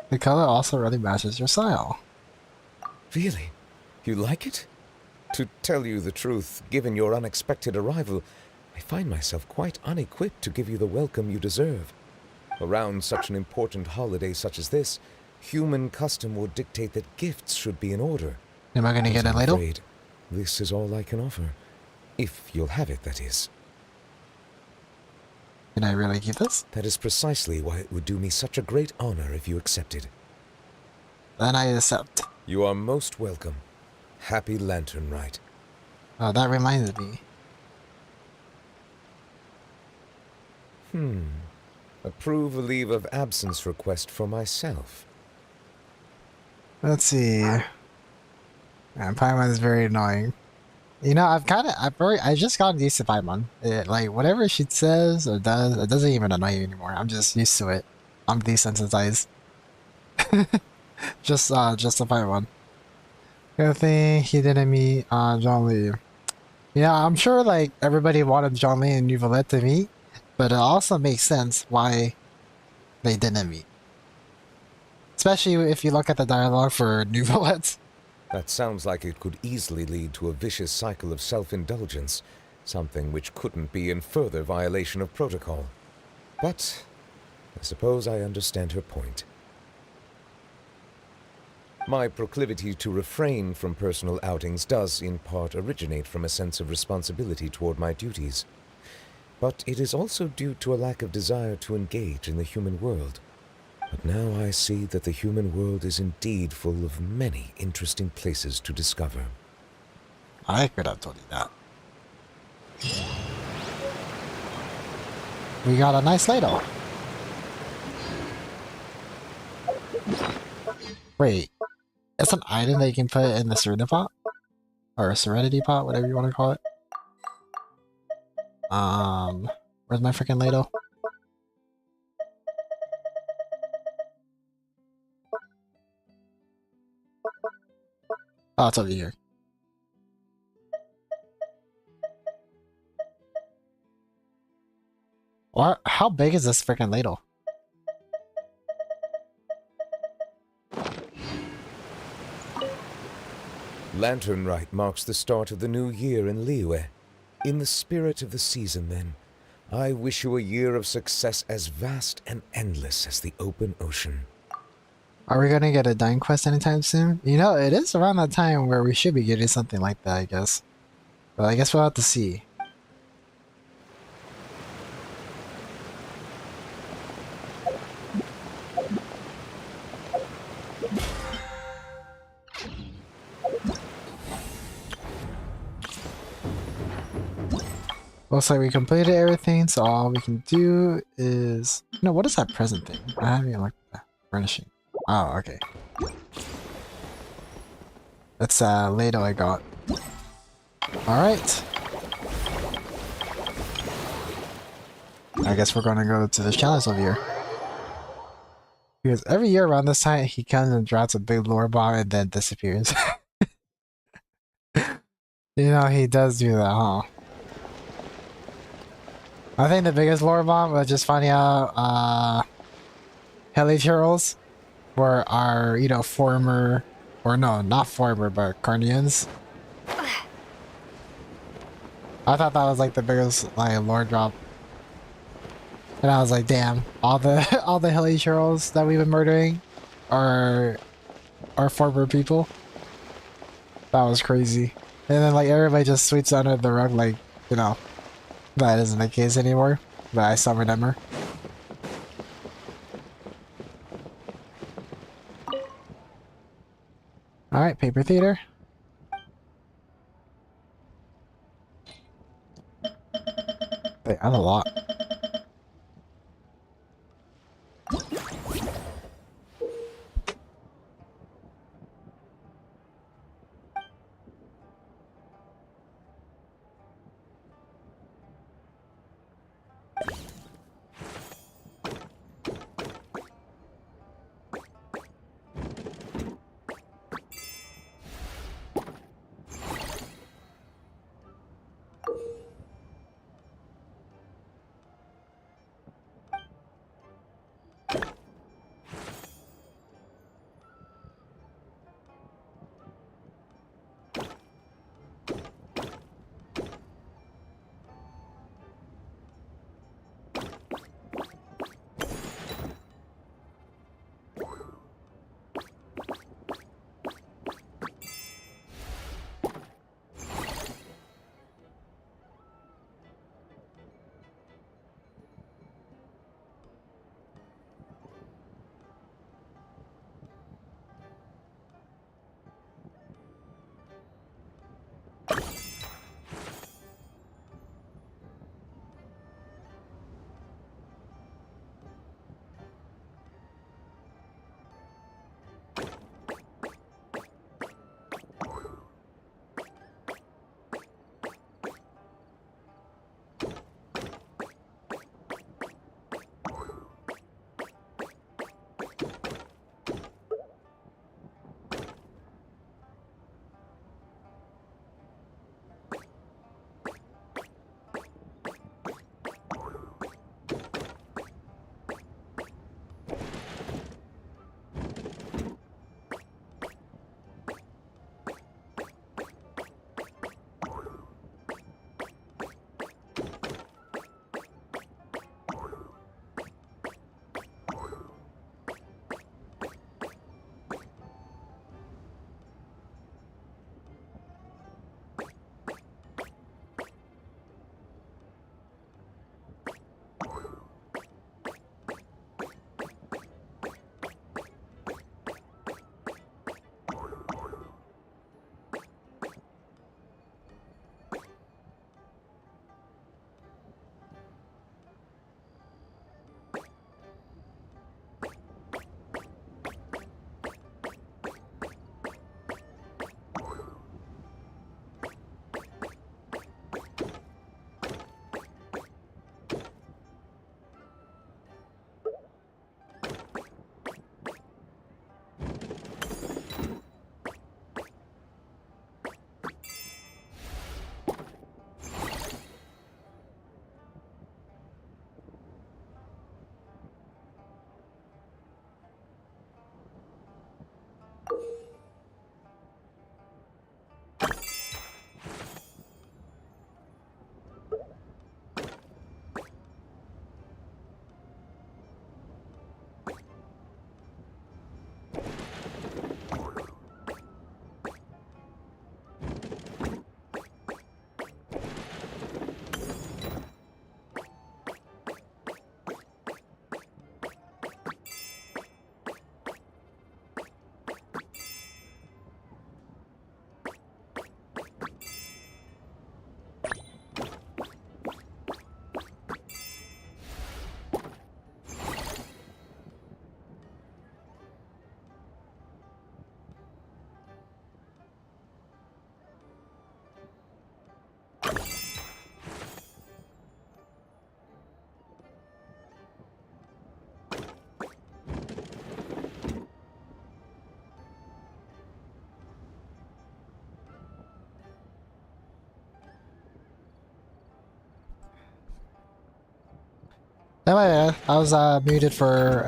The color also really matches your style. Really? You like it? To tell you the truth, given your unexpected arrival, I find myself quite unequipped to give you the welcome you deserve. Around such an important holiday such as this, human custom would dictate that gifts should be in order. Am I gonna get a I'm ladle? afraid this is all I can offer. If you'll have it, that is. Can I really keep this? That is precisely why it would do me such a great honor if you accepted. Then I accept. You are most welcome. Happy Lantern Rite. Oh, that reminds me. Approve a leave of absence request for myself. Let's see. And Paimon is very annoying. You know, I just gotten used to Paimon. Like, whatever she says or does, it doesn't even annoy me anymore. I'm just used to it. I'm desensitized. just the Paimon. Good thing he didn't meet, John Lee. Yeah, I'm sure, like, everybody wanted John Lee and Neuvillette to meet, but it also makes sense why they didn't meet. Especially if you look at the dialogue for Neuvillette. That sounds like it could easily lead to a vicious cycle of self-indulgence, something which couldn't be in further violation of protocol. But I suppose I understand her point. My proclivity to refrain from personal outings does, in part, originate from a sense of responsibility toward my duties. But it is also due to a lack of desire to engage in the human world. But now I see that the human world is indeed full of many interesting places to discover. I could have told you that. We got a nice ladle. Wait, it's an item that you can put in the Serenity pot? Or a Serenity pot, whatever you want to call it. Where's my freaking ladle? Oh, it's over here. What? How big is this freaking ladle? Lantern Rite marks the start of the new year in Liyue. In the spirit of the season, then, I wish you a year of success as vast and endless as the open ocean. Are we gonna get a dine quest anytime soon? You know, it is around that time where we should be getting something like that, I guess. But I guess we'll have to see. Looks like we completed everything, so all we can do is... No, what is that present thing? I haven't even looked at that. Furnishing. Oh, okay. That's a ladle I got. Alright. I guess we're gonna go to the challenge over here. Because every year around this time, he comes and drops a big lore bomb and then disappears. You know, he does do that, huh? I think the biggest lore bomb was just finding out, Heli Churls were our, you know, former, or no, not former, but Carnians. I thought that was like the biggest, like, lore drop. And I was like, damn, all the Heli Churls that we've been murdering are former people. That was crazy. And then, like, everybody just sweeps under the rug, like, you know, that isn't the case anymore. But I summoned Emmer. Alright, paper theater. Wait, I have a lot. Anyway, I was muted for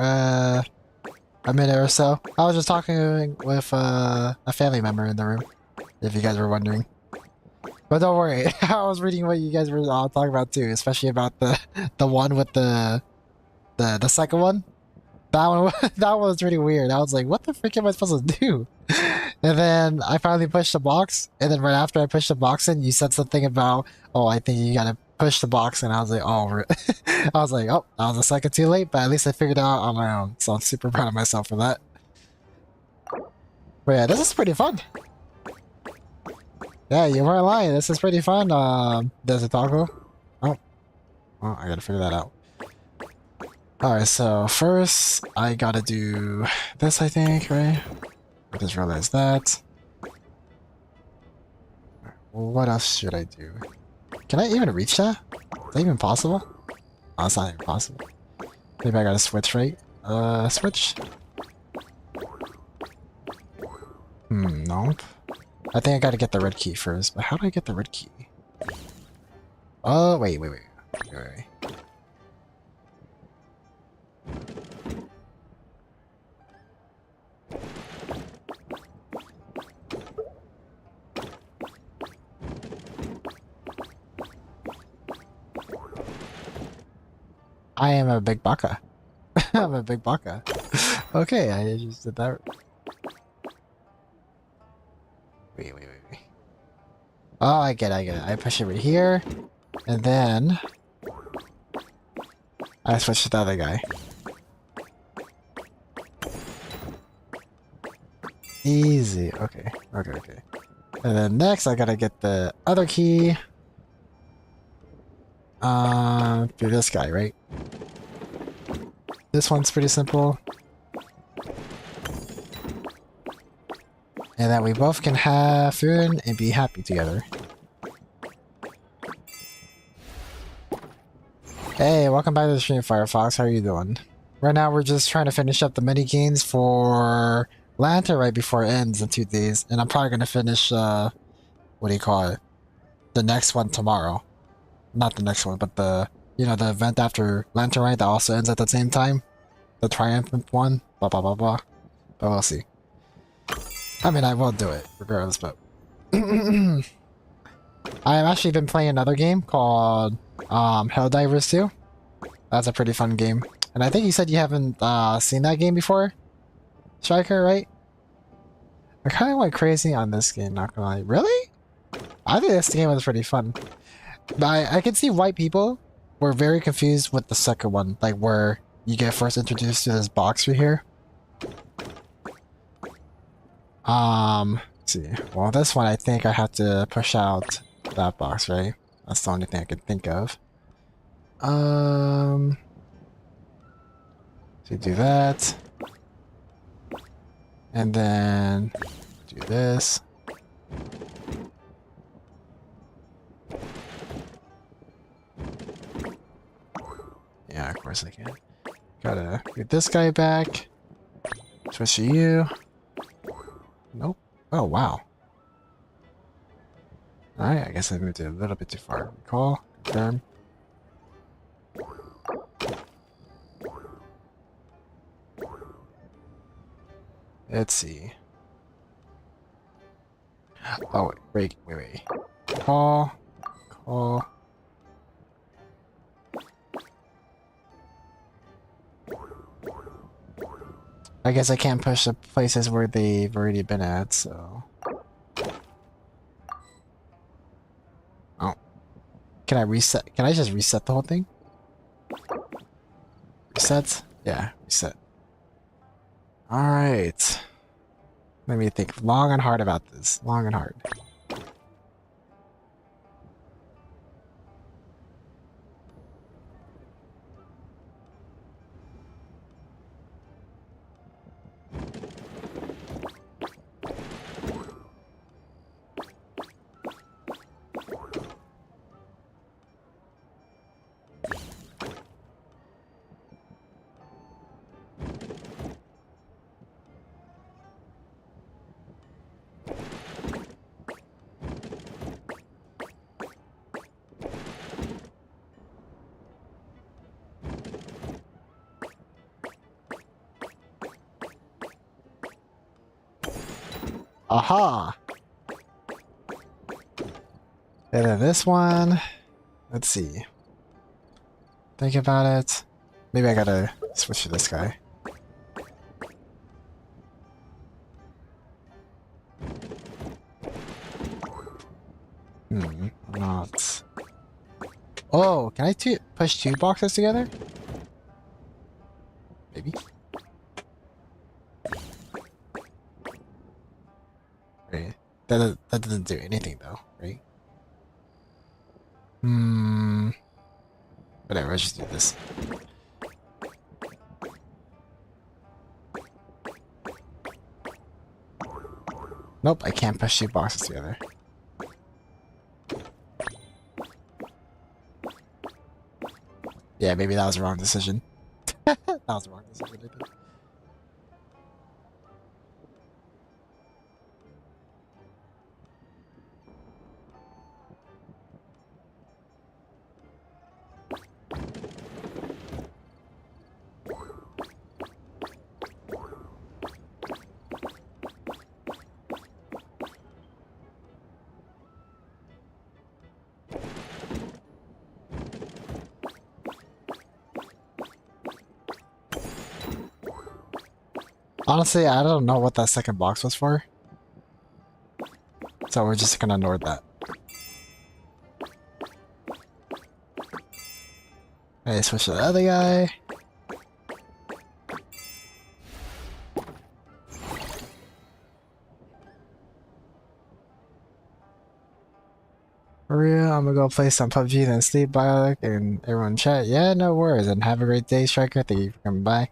a minute or so. I was just talking with a family member in the room, if you guys were wondering. But don't worry, I was reading what you guys were all talking about too, especially about the one with the second one. That one that one was really weird. I was like, what the frick am I supposed to do? And then I finally pushed the box, and then right after I pushed the box in, you said something about, oh, I think you gotta push the box, and I was like, oh, I was like, oh, I was a second too late, but at least I figured it out on my own, so I'm super proud of myself for that. But yeah, this is pretty fun. Yeah, you weren't lying. This is pretty fun. There's a toggle. Oh, well, I gotta figure that out. Alright, so first I gotta do this, I think, right? I just realized that. What else should I do? Can I even reach that? Is that even possible? Oh, it's not even possible. Maybe I gotta switch, right? Switch? Nope. I think I gotta get the red key first, but how do I get the red key? Oh, wait. I am a big baka. I'm a big baka. Okay, I just did that. Wait. Oh, I get it. I push it right here, and then I switch to the other guy. Easy. Okay. And then next, I gotta get the other key. Do this guy, right? This one's pretty simple. And then we both can have food and be happy together. Hey, welcome back to the stream, Firefox. How are you doing? Right now, we're just trying to finish up the mini games for Lantern right before it ends in 2 days. And I'm probably gonna finish, what do you call it? The next one tomorrow. Not the next one, but the event after Lantern Rite that also ends at the same time. The triumphant one. Blah, blah, blah, blah. But we'll see. I mean, I will do it, regardless, but... I've actually been playing another game called, Helldivers 2. That's a pretty fun game. And I think you said you haven't, seen that game before? Striker, right? I kinda went crazy on this game, not gonna lie. Really? I think this game was pretty fun. But I can see why people were very confused with the second one, like where you get first introduced to this box right here. Let's see. Well, this one I think I have to push out that box, right? That's the only thing I can think of. So do that. And then do this. Yeah, of course I can. Gotta get this guy back. Switch to you. Nope. Oh, wow. Alright, I guess I moved it a little bit too far. Recall. Confirm. Let's see. Oh, wait. Call. I guess I can't push the places where they've already been at, so... Oh. Can I reset? Can I just reset the whole thing? Reset? Yeah, reset. Alright. Let me think long and hard about this. Long and hard. Aha! And then this one, let's see. Think about it. Maybe I gotta switch to this guy. Not. Oh, can I push two boxes together? Maybe. Right. That doesn't do anything though, right? Whatever, let's just do this. Nope, I can't push two boxes together. Yeah, maybe that was the wrong decision. That was the wrong decision, I think. Honestly, I don't know what that second box was for. So we're just gonna ignore that. Okay, switch to the other guy. For real, I'm gonna go play some PUBG then sleep, Bionic, and everyone chat. Yeah, no worries, and have a great day, Striker. Thank you for coming by.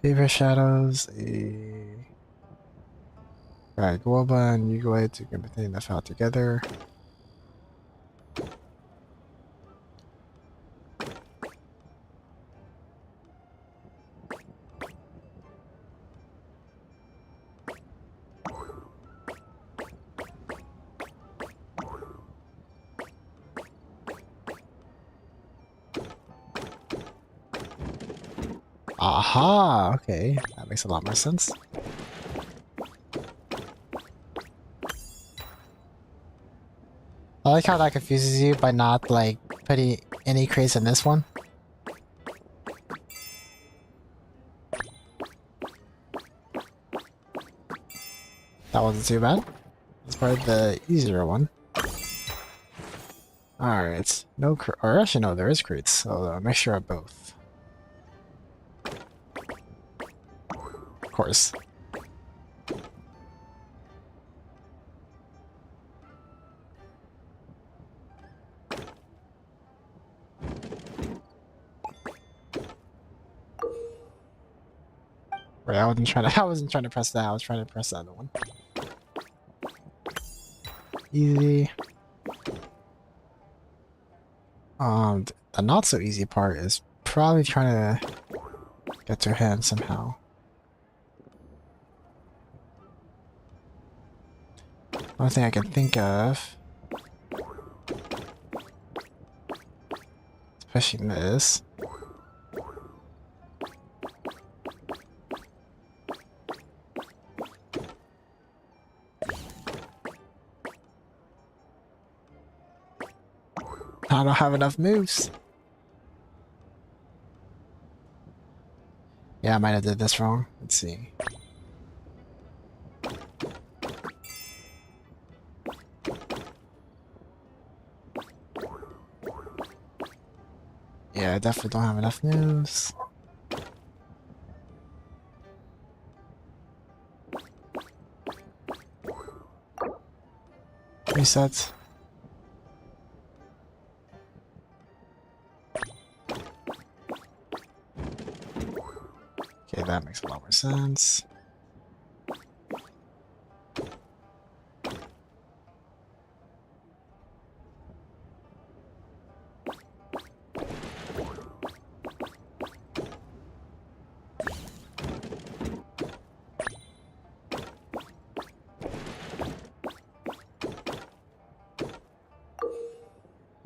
Paper shadows, Alright, Guoba and Yugue to maintain the file together. Aha! Okay, that makes a lot more sense. I like how that confuses you by not, like, putting any crates in this one. That wasn't too bad. It's probably the easier one. Alright, no or actually no, there is crates, so a mixture of both. Of course. Right, I wasn't trying to press that, I was trying to press the other one. Easy. The not so easy part is probably trying to get to her hand somehow. One thing I can think of is pushing this. I don't have enough moves. Yeah, I might have did this wrong. Let's see. Yeah, I definitely don't have enough moves. Reset. Okay, that makes a lot more sense.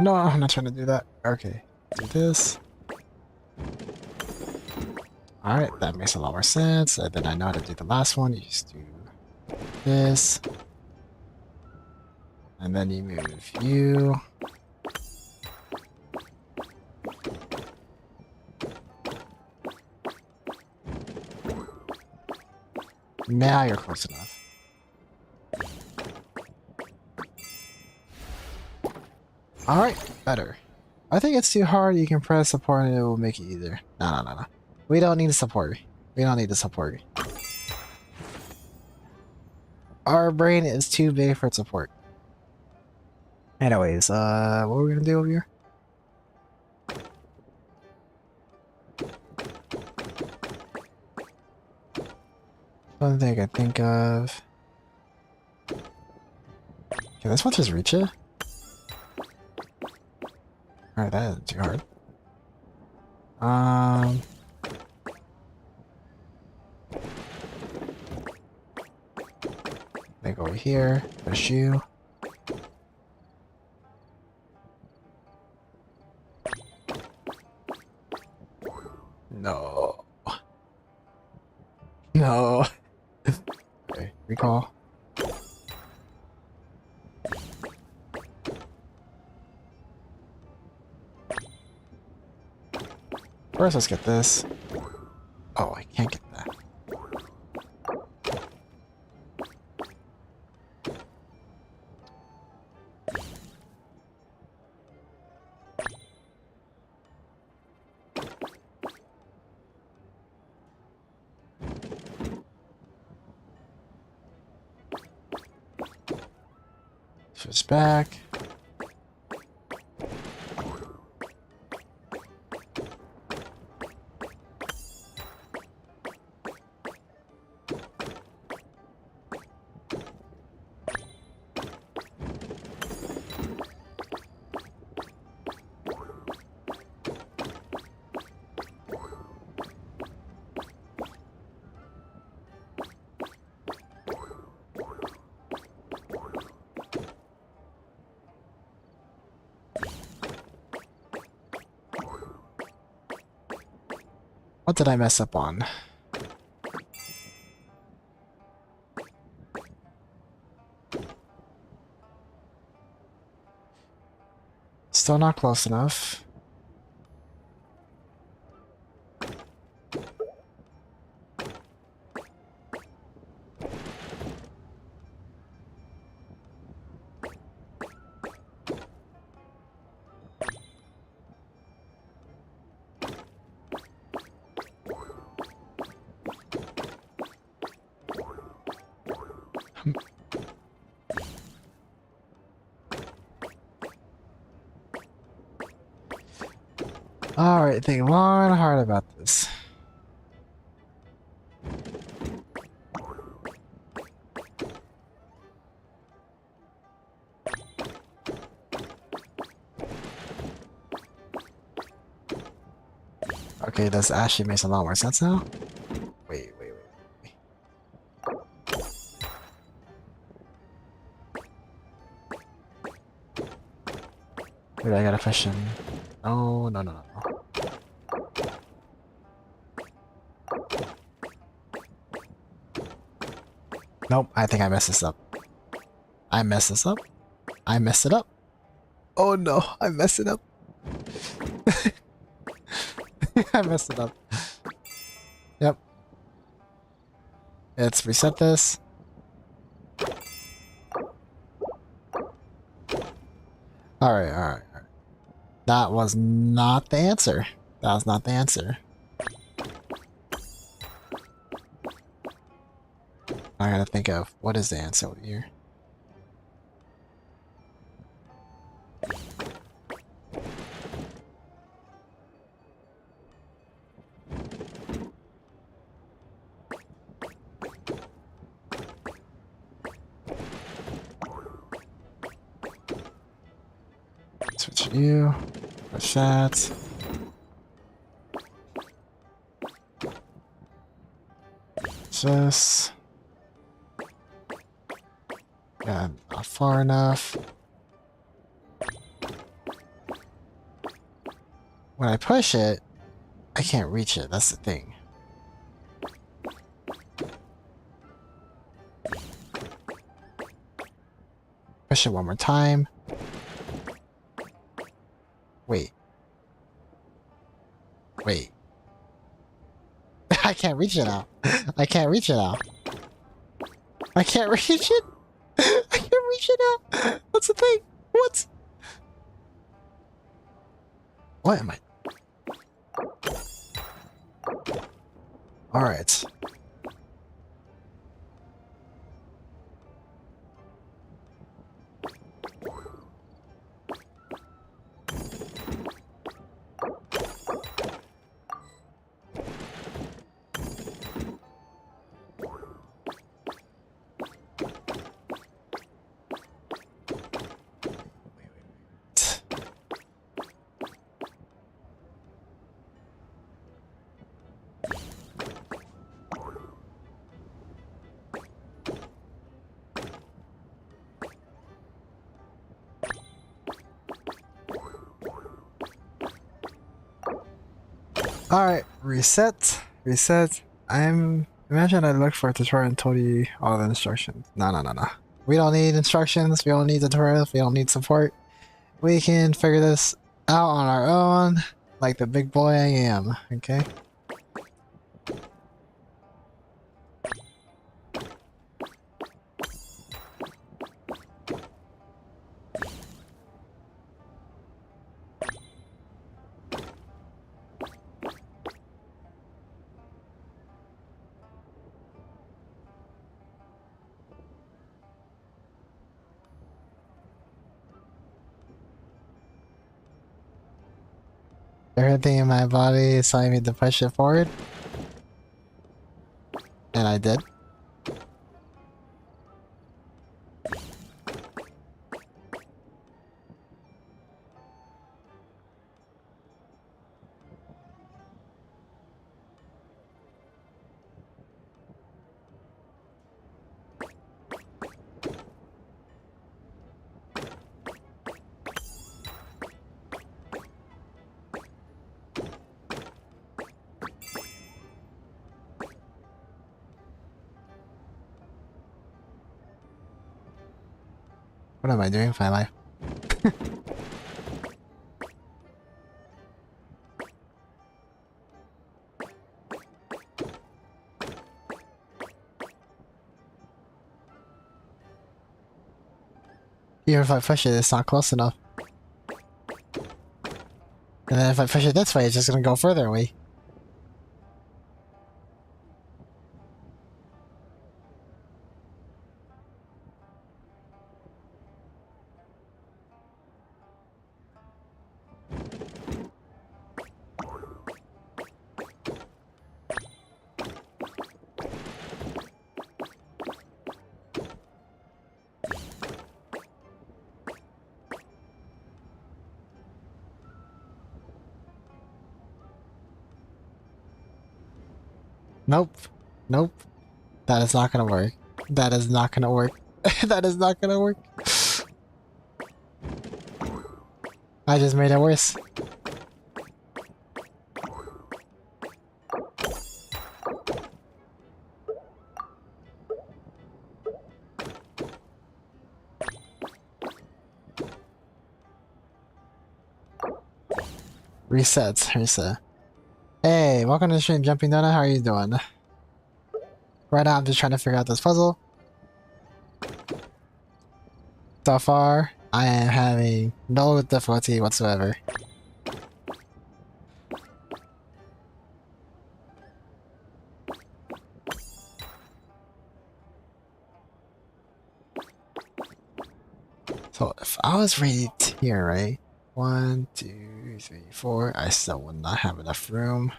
No, I'm not trying to do that. Okay, do this. Alright, that makes a lot more sense. And then I know how to do the last one. You just do this. And then you move you. Now you're close enough. Alright, better. I think it's too hard. You can press support and it will make it easier. No. We don't need support. We don't need the support. Our brain is too big for support. Anyways, what are we gonna do over here? One thing I can think of. Can this one just reach it? Alright, that isn't too hard. They go over here, put a shoe. No. No. Okay, recall. First, let's get this. Oh, I can't get that. Switch back. What did I mess up on? Still not close enough. Alright, think long and hard about this. Okay, this actually makes a lot more sense now. Wait. Wait, I gotta push him. No. Nope, I think I messed this up. I messed it up. Oh no, I messed it up. I messed it up. Yep. Let's reset this. Alright. That was not the answer. I gotta think of what is the answer over here. Switch you. Push that. This. Yeah, not far enough. When I push it, I can't reach it. That's the thing. push it one more time. Wait. Wait. I can't reach it now. I can't reach it now. I can't reach it. I can't reach it now. What's the thing? What? What am I? Alright. Alright, reset. Reset. Imagine I look for a tutorial and told you all the instructions. No. We don't need instructions, we don't need tutorials, we don't need support. We can figure this out on our own, like the big boy I am, okay? Everything in my body is telling me to push it forward. And I did. What am I doing with my life? Even if I push it, it's not close enough. And then if I push it this way, it's just gonna go further away. Nope. Nope. That is not gonna work. That is not gonna work. That is not gonna work. I just made it worse. Reset. Hey, welcome to the stream, Jumping Donut. How are you doing? Right now, I'm just trying to figure out this puzzle. So far, I am having no difficulty whatsoever. So, if I was right here, right? 1, 2, 3, 4. I still would not have enough room.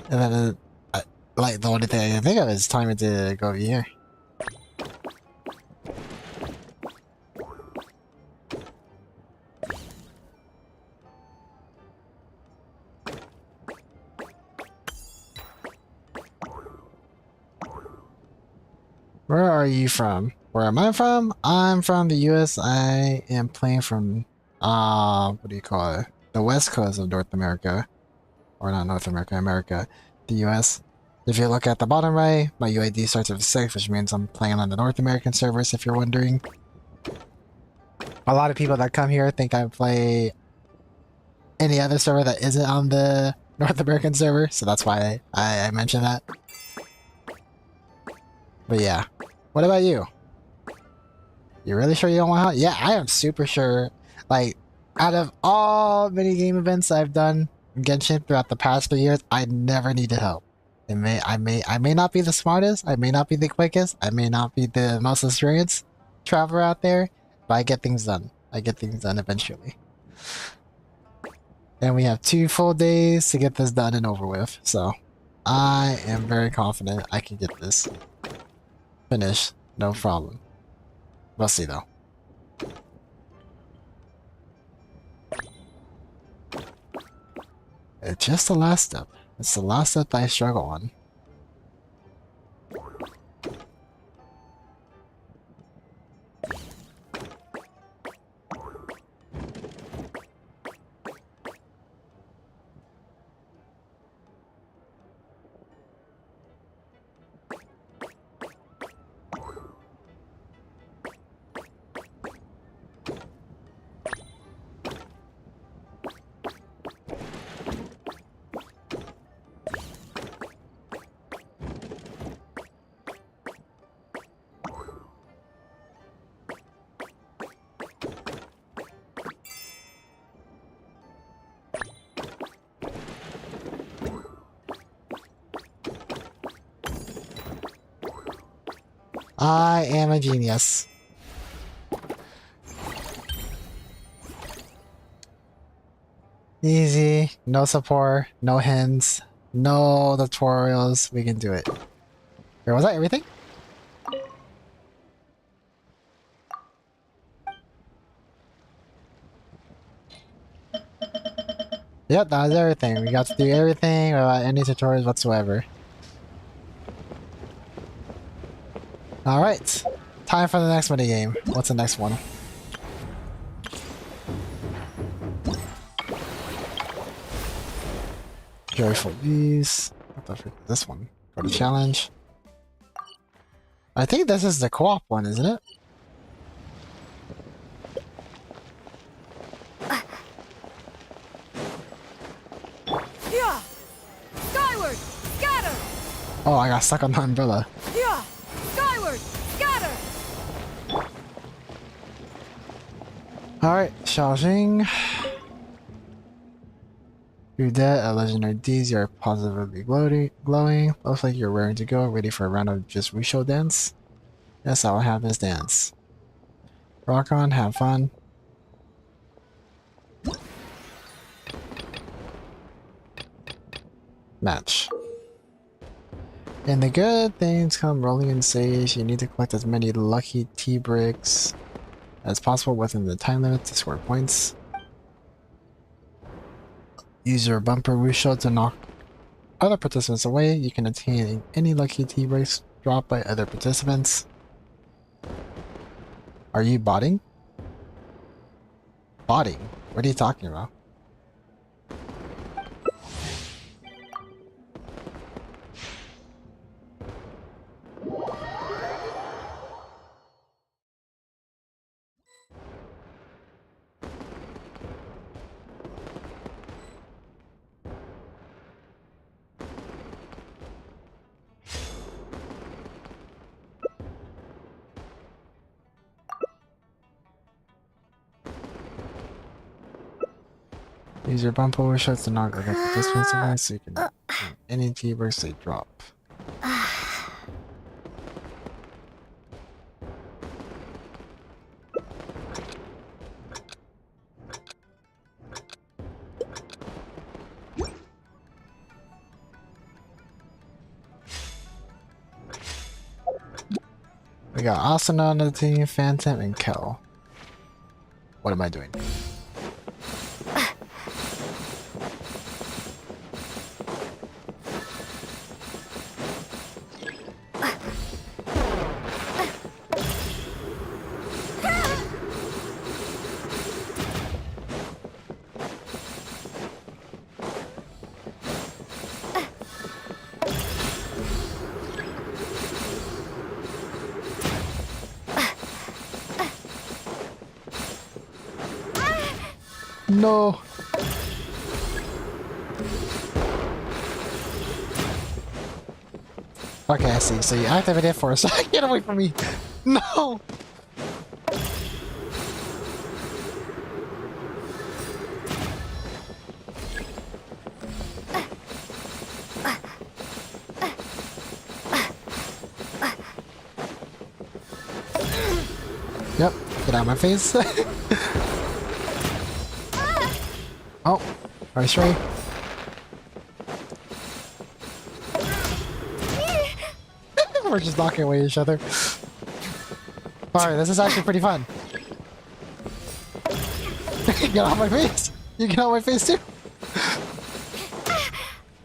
And then, like, the only thing I can think of is telling me to go over here. Where are you from? Where am I from? I'm from the US. I am playing from what do you call it? The west coast of North America. Or not North America, America. The US. If you look at the bottom right, my UID starts with 6, which means I'm playing on the North American servers, if you're wondering. A lot of people that come here think I play any other server that isn't on the North American server, so that's why I mentioned that. But yeah. What about you? You really sure you don't want help? Yeah, I am super sure. Like, out of all mini game events I've done in Genshin throughout the past 3 years, I never needed help. I may not be the smartest, I may not be the quickest, I may not be the most experienced traveler out there, but I get things done. I get things done eventually. And we have 2 full days to get this done and over with, so I am very confident I can get this finished, no problem. We'll see though. It's just the last step. It's the last step that I struggle on. I am a genius. Easy, no support, no hints, no tutorials, we can do it. Wait, was that everything? Yep, that was everything. We got to do everything without any tutorials whatsoever. Alright, time for the next minigame. What's the next one? Joyful Bees. What the frick is this one? Go to challenge. I think this is the co-op one, isn't it? Yeah! Skyward! Scatter! Oh, I got stuck on the umbrella. Yeah! Skyward! Scatter! Alright, Xiaoxing. You're dead, a legendary D's, you're positively glowing. Looks like you're raring to go, ready for a round of just Wisho dance. Yes, I'll have this dance. Rock on, have fun. Match. And the good things come rolling in sage. You need to collect as many lucky T-bricks as possible within the time limit to score points. Use your bumper Wisho to knock other participants away. You can obtain any lucky T-bricks dropped by other participants. Are you botting? Botting? What are you talking about? Use your bump over shots to knock other participants away so you can any T-bricks they drop. We got Asuna on the team, Phantom, and Kel. What am I doing? No. Okay, I see. So you activate it for a second. Get away from me. No. Yep. Get out of my face. Oh, are you sure? We're just knocking away each other. Alright, this is actually pretty fun. Get out of my face! You get out of my face too!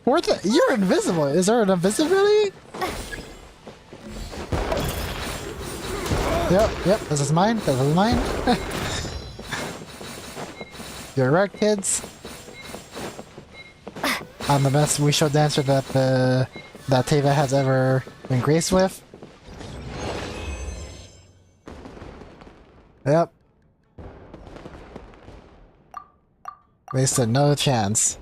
Where the— you're invisible! Is there an invisibility? Yep, this is mine, this is mine. You're right, kids. I'm the best Wii dancer that Teva has ever been graced with. Yep. Wasted no chance.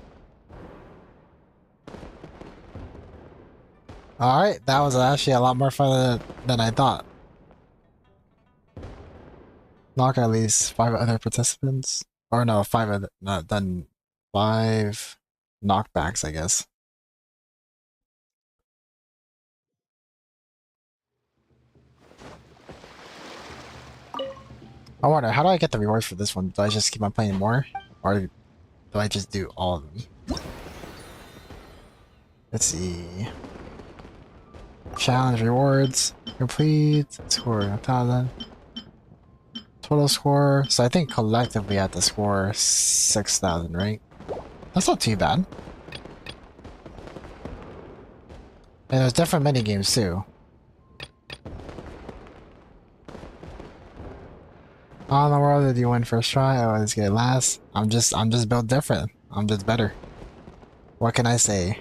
Alright, that was actually a lot more fun than I thought. Knock at least 5 other participants. Or no, 5 other— not done 5 knockbacks, I guess. I wonder, how do I get the rewards for this one? Do I just keep on playing more? Or do I just do all of them? Let's see. Challenge rewards. Complete. Score 1,000. Total score. So I think collectively I have to score 6,000, right? That's not too bad. And there's different mini games too. How in the world did you win first try? I always get last. I'm just built different. I'm just better. What can I say?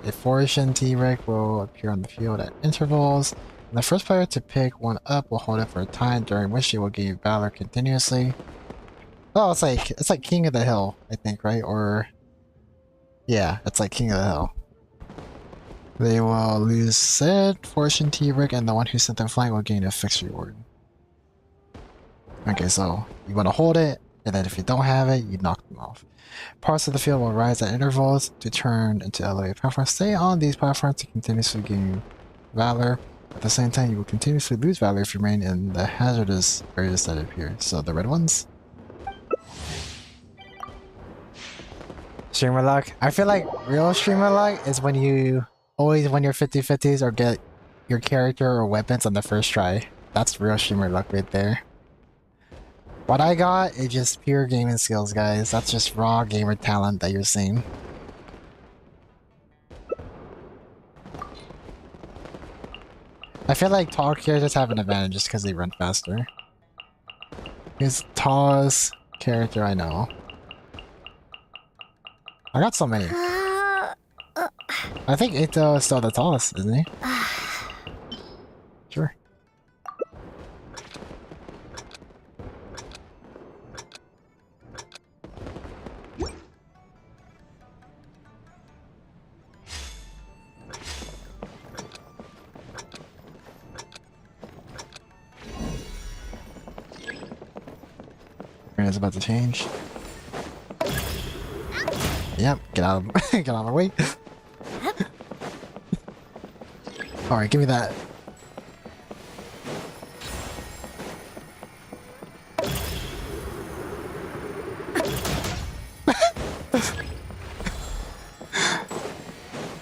A Fortune T-Rex will appear on the field at intervals. And the first player to pick one up will hold it for a time, during which she will gain valor continuously. Oh, it's like King of the Hill, I think, right? Or yeah, it's like King of the Hill. They will lose said Fortune T-Rex, and the one who sent them flying will gain a fixed reward. Okay, so you want to hold it, and then if you don't have it, you knock them off. Parts of the field will rise at intervals to turn into elevated platforms. Stay on these platforms to continuously gain valor. At the same time, you will continuously lose valor if you remain in the hazardous areas that appear. So the red ones. Streamer luck. I feel like real streamer luck is when you always win your 50/50s or get your character or weapons on the first try. That's real streamer luck right there. What I got is just pure gaming skills, guys. That's just raw gamer talent that you're seeing. I feel like tall characters have an advantage just because they run faster. He's the tallest character I know. I got so many. I think Ito is still the tallest, isn't he? Sure. It's about to change. Yep, get out of get out of my way. Alright, give me that.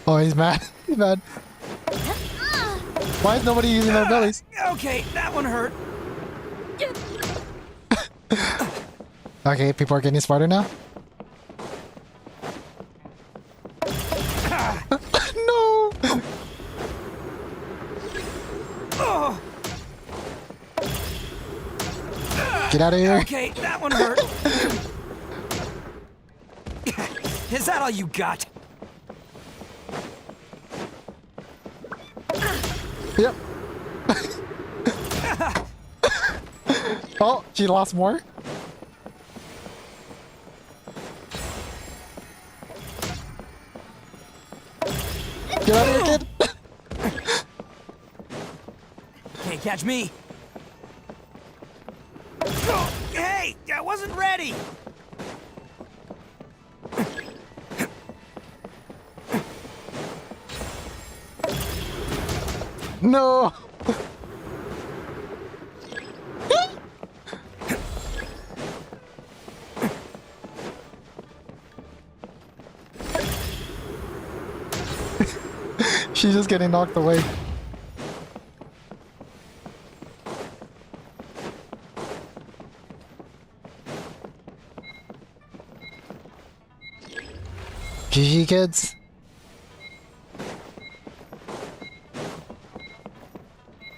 Oh, he's mad. He's mad. Why is nobody using their bellies? Okay, that one hurt. Okay, people are getting smarter now. No! Get out of here. Okay, that one hurt. Is that all you got? Yep. Oh, she lost more? Get out of here, kid! Can't catch me. Hey, I wasn't ready. No! She's just getting knocked away. GG, kids.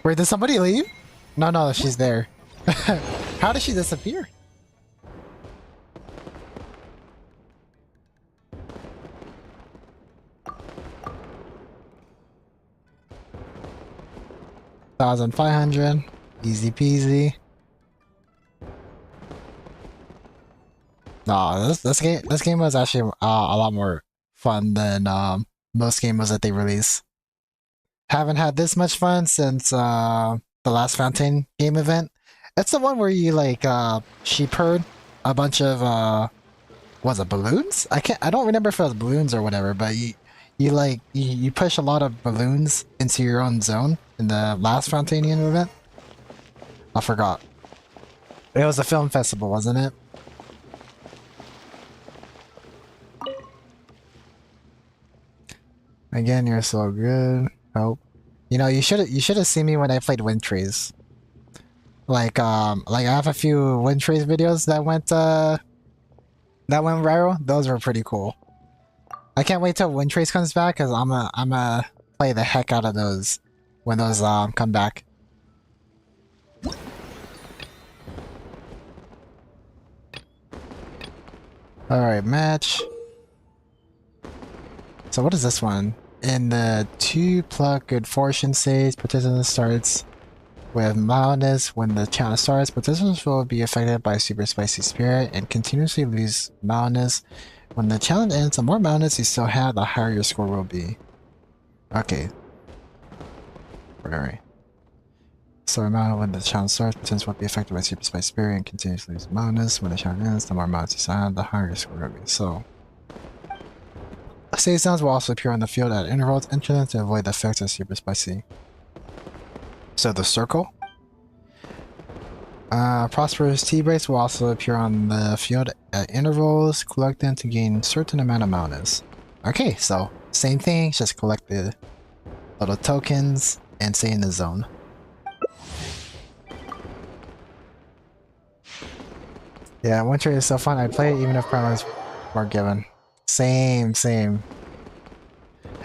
Wait, did somebody leave? No, she's there. How did she disappear? $1,500, easy peasy. No, this game was actually a lot more fun than most games that they release. Haven't had this much fun since the last Fountain game event. It's the one where you like sheep herd a bunch of was it balloons? I don't remember if it was balloons or whatever, but you push a lot of balloons into your own zone in the last Fountainian event. I forgot. It was a film festival, wasn't it? Again, you're so good. Oh, you know, you should have seen me when I played Wind Trees. Like I have a few Wind Trees videos that went viral. Those were pretty cool. I can't wait till Wind Trees comes back because I'm play the heck out of those when those come back. All right, match. So what is this one? In the 2 pluck good fortune stage, participant starts with mildness. When the challenge starts, participants will be affected by super spicy spirit and continuously lose mildness. When the challenge ends, the more mildness you still have, the higher your score will be. Okay. Alright. So mild when the challenge starts, participants will be affected by super spicy spirit and continuously lose mildness. When the challenge ends, the more mildness you still have, the higher your score will be. So save sounds will also appear on the field at intervals. Enter them to avoid the effects of super spicy. So the circle. Prosperous T-Brace will also appear on the field at intervals. Collect them to gain certain amount of mildness. Okay, so same thing, just collect the little tokens and stay in the zone. Yeah, Winter is so fun. I'd play it even if primers weren't given. Same.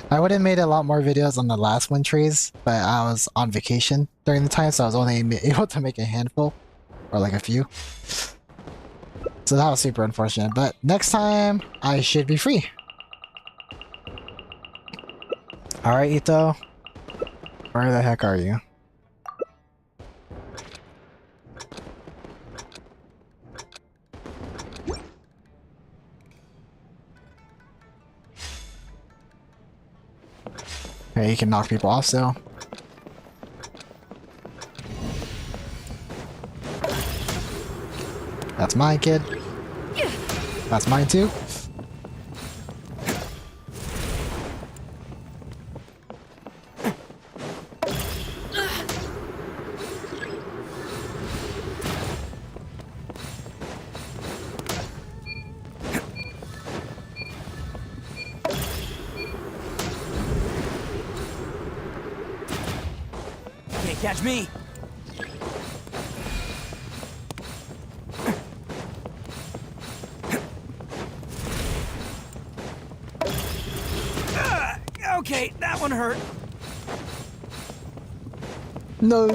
I would have made a lot more videos on the last Wind Trees, but I was on vacation during the time, so I was only able to make a handful. Or like a few. So that was super unfortunate, but next time I should be free. Alright, Ito. Where the heck are you? Hey, you can knock people off still. That's mine, kid. That's mine too. Can't catch me. Okay, that one hurt. No.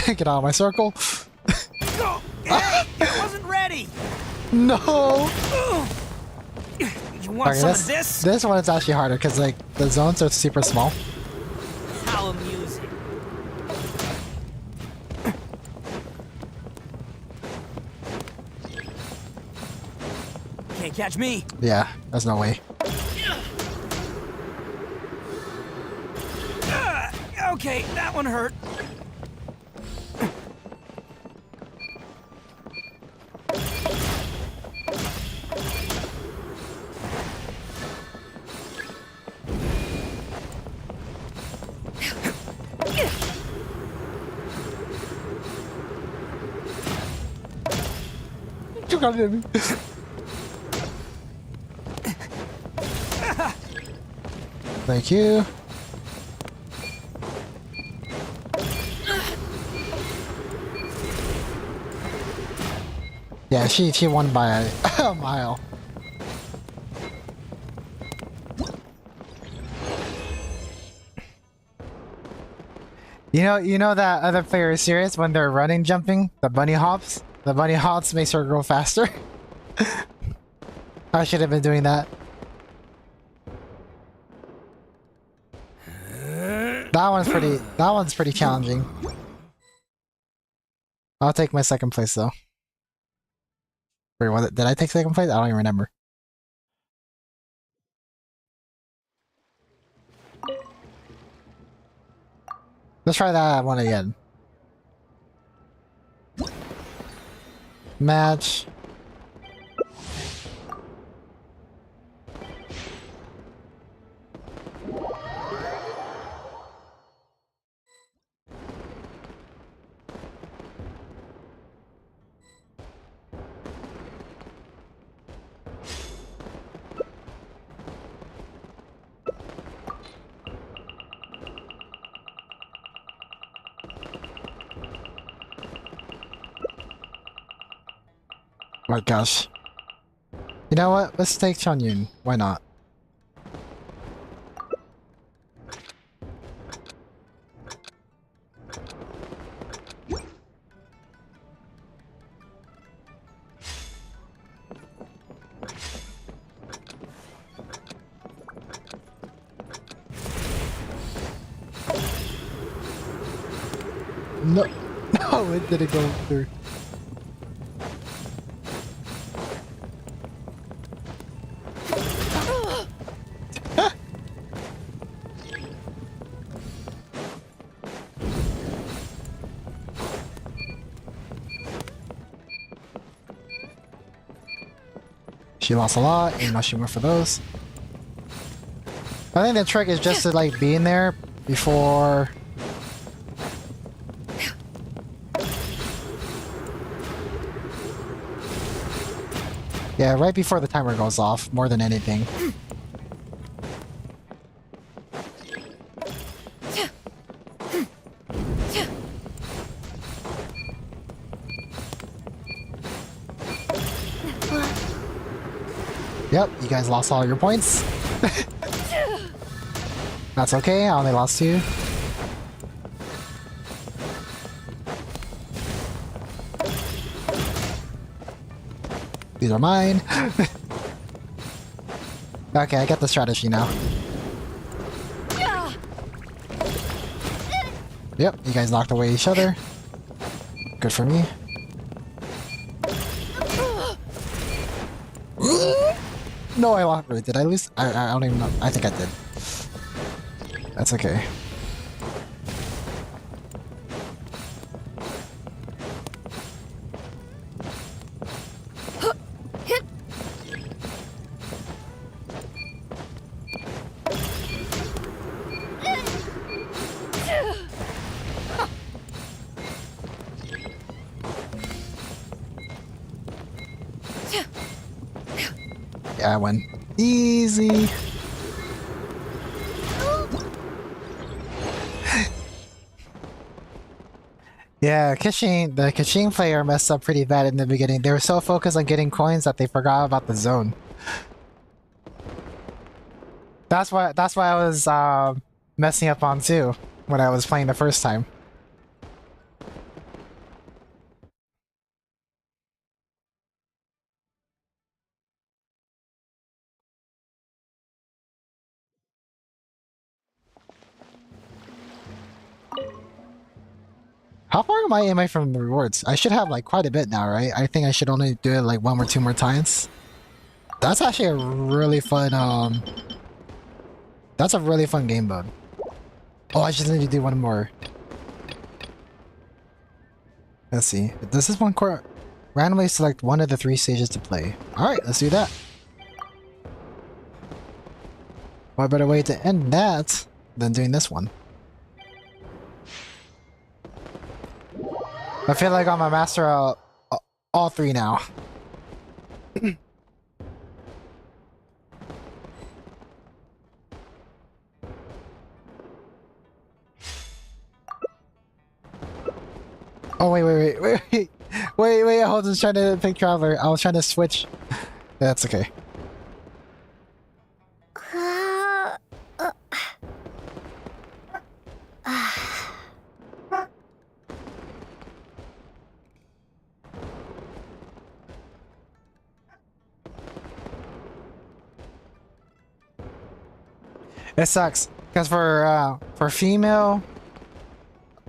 Get out of my circle. Hey, I wasn't ready. No. You You want Okay, some of this? this one is actually harder because like the zones are super small. How amusing. Can't catch me. Yeah, there's no way. Okay, that one hurt. You got hit me. Thank you. Yeah, she won by a mile. You know that other player is serious when they're running, jumping, the bunny hops. The bunny hops makes her grow faster. I should have been doing that. That one's pretty challenging. I'll take my second place though. Wait, did I take second place? I don't even remember. Let's try that one again. Match. My gosh. You know what? Let's take Chunyun. Why not? No, no, it didn't go through. She lost a lot, and now she went for those. I think the trick is just to like be in there before. Yeah, right before the timer goes off, more than anything. Yep, you guys lost all your points. That's okay, I only lost 2. These are mine. Okay, I get the strategy now. Yep, you guys knocked away each other. Good for me. No, I lost. Wait, did I lose? I don't even know. I think I did. That's okay. Yeah, I win. Easy. Yeah, the Kashin player messed up pretty bad in the beginning. They were so focused on getting coins that they forgot about the zone. That's why I was messing up on too when I was playing the first time. How far am I from the rewards? I should have like quite a bit now, right? I think I should only do it like 1 or 2 more times. That's actually a really fun, that's a really fun game mode. Oh, I just need to do 1 more. Let's see. Does this one randomly select 1 of the 3 stages to play? Alright, let's do that. What better way to end that than doing this one? I feel like I'm a master of all 3 now. Oh, wait, I was trying to pick Traveler. I was trying to switch. That's okay. It sucks because for female,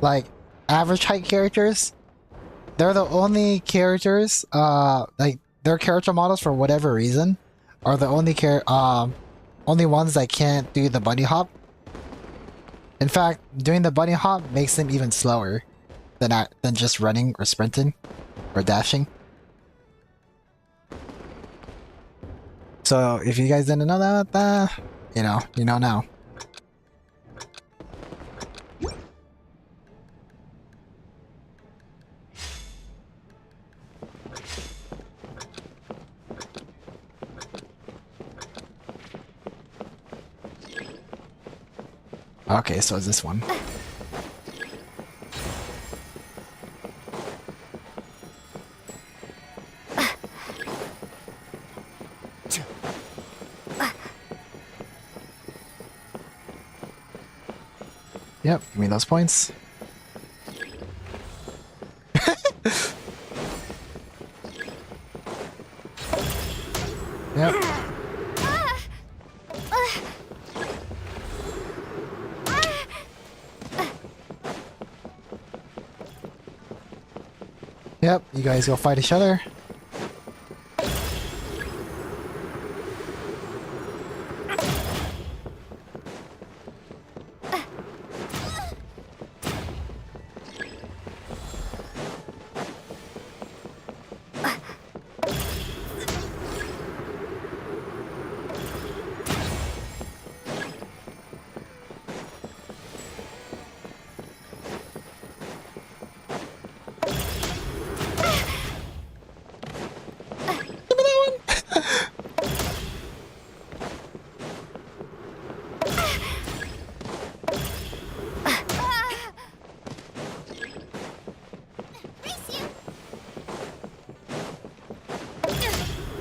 like average height characters, they're the only characters like their character models for whatever reason are the only ones that can't do the bunny hop. In fact, doing the bunny hop makes them even slower than just running or sprinting or dashing. So if you guys didn't know that, you know now. Okay, so it's this one. Yep, give me those points. Yep. Yep, you guys go fight each other.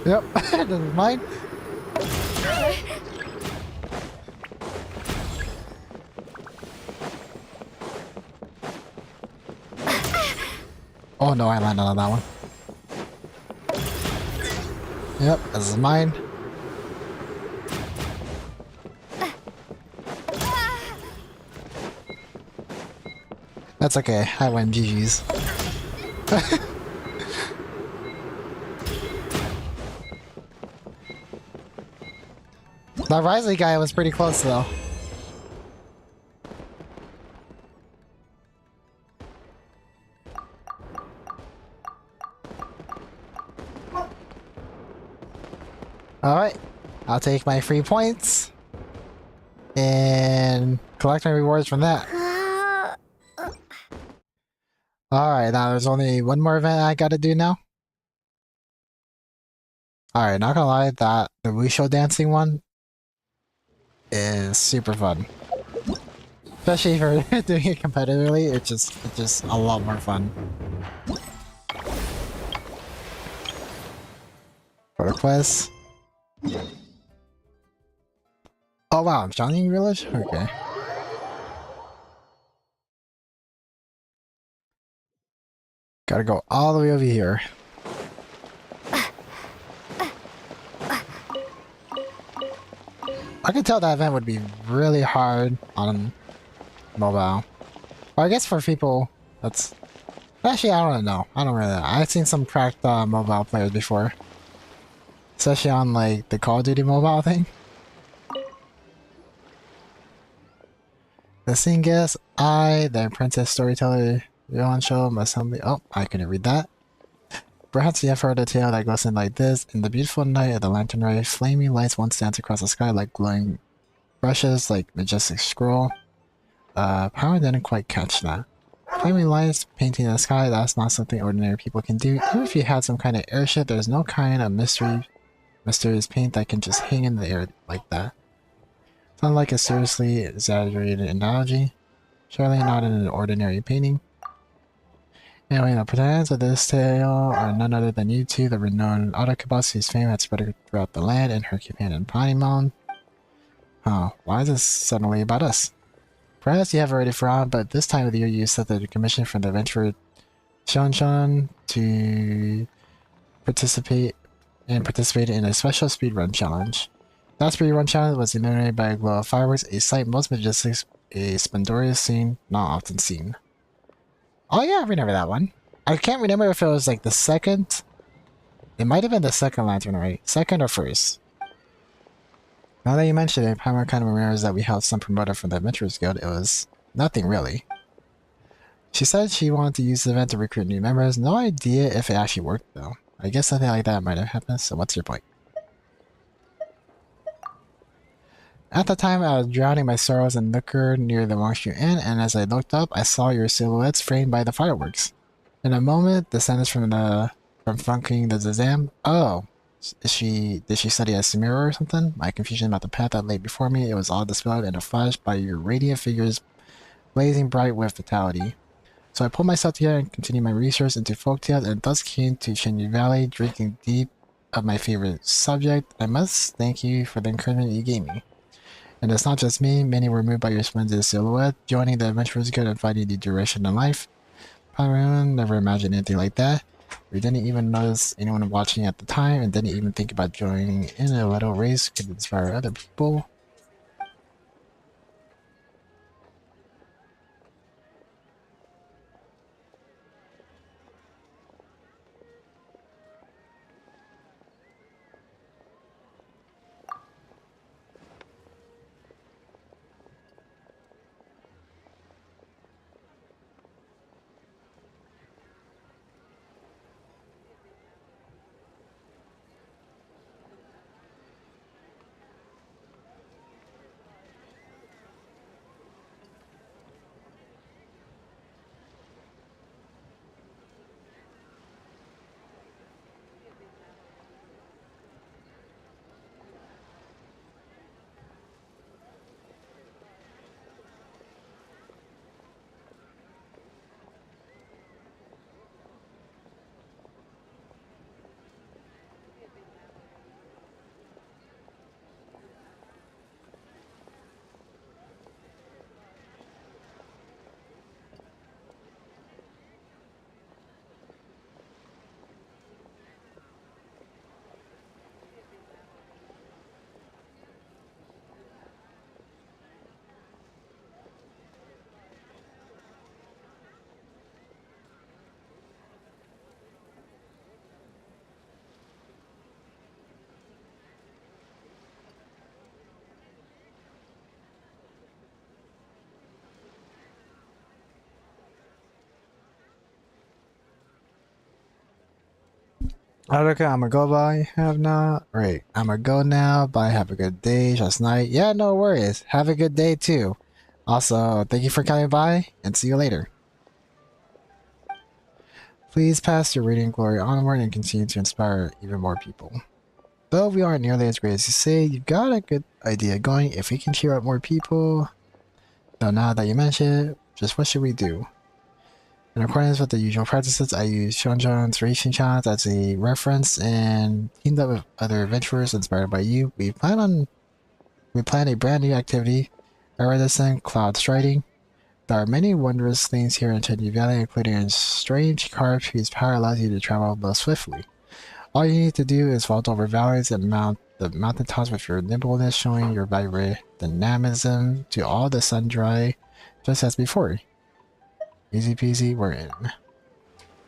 Yep, this is mine. Oh no, I landed on that one. Yep, this is mine. That's okay, I win, GG's. That Risley guy was pretty close though. Alright, I'll take my free points and collect my rewards from that. Alright, now there's only 1 more event I gotta do now. Alright, not gonna lie, the Wushu dancing one is super fun. Especially if you're doing it competitively, it's just a lot more fun. For the quest. Oh wow, I'm Shining Village? Okay. Gotta go all the way over here. I could tell that event would be really hard on mobile. Well, I guess for people, that's Actually, I don't know. I don't really know. I've seen some cracked mobile players before. Especially on like the Call of Duty mobile thing. The scene guest, the apprentice storyteller, Yohan show must humbly. Oh, I couldn't read that. Perhaps you have heard a tale that goes in like this. In the beautiful night of the lantern ray, flaming lights once dance across the sky like glowing brushes, like majestic scroll. Power didn't quite catch that. Flaming lights painting the sky, that's not something ordinary people can do. Even if you had some kind of airship, there's no kind of mysterious paint that can just hang in the air like that. It's not like a seriously exaggerated analogy. Surely not in an ordinary painting. Anyway, the protagonists of this tale are none other than you two, the renowned Arukubox whose fame had spread throughout the land, and her companion Paimon. Huh, why is this suddenly about us? Perhaps you have already forgotten, but this time of the year you accepted a commission from the adventurer Shon to participate in a special speedrun challenge. That speedrun challenge was illuminated by a glow of fireworks, a sight most majestic, a splendorous scene not often seen. Oh yeah, I remember that one. I can't remember if it was like the second. It might have been the second lantern, right? Second or first. Now that you mention it, Palmer kind of remembers that we held some promoter from the Adventurers Guild. It was nothing really. She said she wanted to use the event to recruit new members. No idea if it actually worked though. I guess something like that might have happened, so what's your point? At the time, I was drowning my sorrows in liquor near the Wangshu Inn, and as I looked up, I saw your silhouettes framed by the fireworks. In a moment, the sentence from flunking the exam. Oh, did she study at Samira or something? My confusion about the path that lay before me, it was all dispelled in a flash by your radiant figures blazing bright with vitality. So I pulled myself together and continued my research into folktales, and thus came to Shenyu Valley, drinking deep of my favorite subject. I must thank you for the encouragement you gave me. And it's not just me, many were moved by your splendid silhouette, joining the Adventurers Guild and finding the direction in life. Probably never imagined anything like that. We didn't even notice anyone watching at the time, and didn't even think about joining in a little race could inspire other people. Okay, I'ma go bye. Have not. Right, I'ma go now. Bye. Have a good day. Just night. Yeah, no worries. Have a good day too. Also, thank you for coming by, and see you later. Please pass your radiant glory onward and continue to inspire even more people. Though we aren't nearly as great as you say, you've got a good idea going. If we can cheer up more people. Though now that you mention it, just what should we do? In accordance with the usual practices, I used Shonjon's racing challenge as a reference and teamed up with other adventurers inspired by you. We plan a brand new activity, iridescent cloud striding. There are many wondrous things here in Shenyu Valley, including a strange carp whose power allows you to travel most swiftly. All you need to do is vault over valleys and mount the mountaintops with your nimbleness, showing your vibrant dynamism to all the sundry, just as before. Easy peasy, we're in.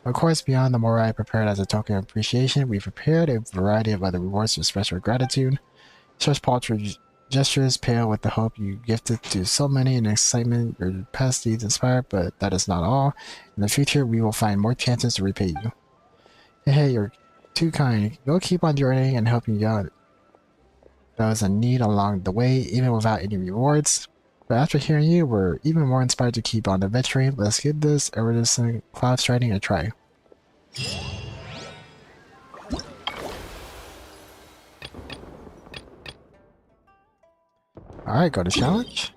Of course, beyond the morai prepared as a token of appreciation, we've prepared a variety of other rewards to express our gratitude. Such paltry gestures pale with the hope you gifted to so many and excitement your past deeds inspired, but that is not all. In the future, we will find more chances to repay you. Hey, you're too kind. Go keep on journeying and helping out those in need along the way, even without any rewards. But after hearing you, we're even more inspired to keep on adventuring. Let's give this iridescent cloud striding a try. Alright, go to challenge.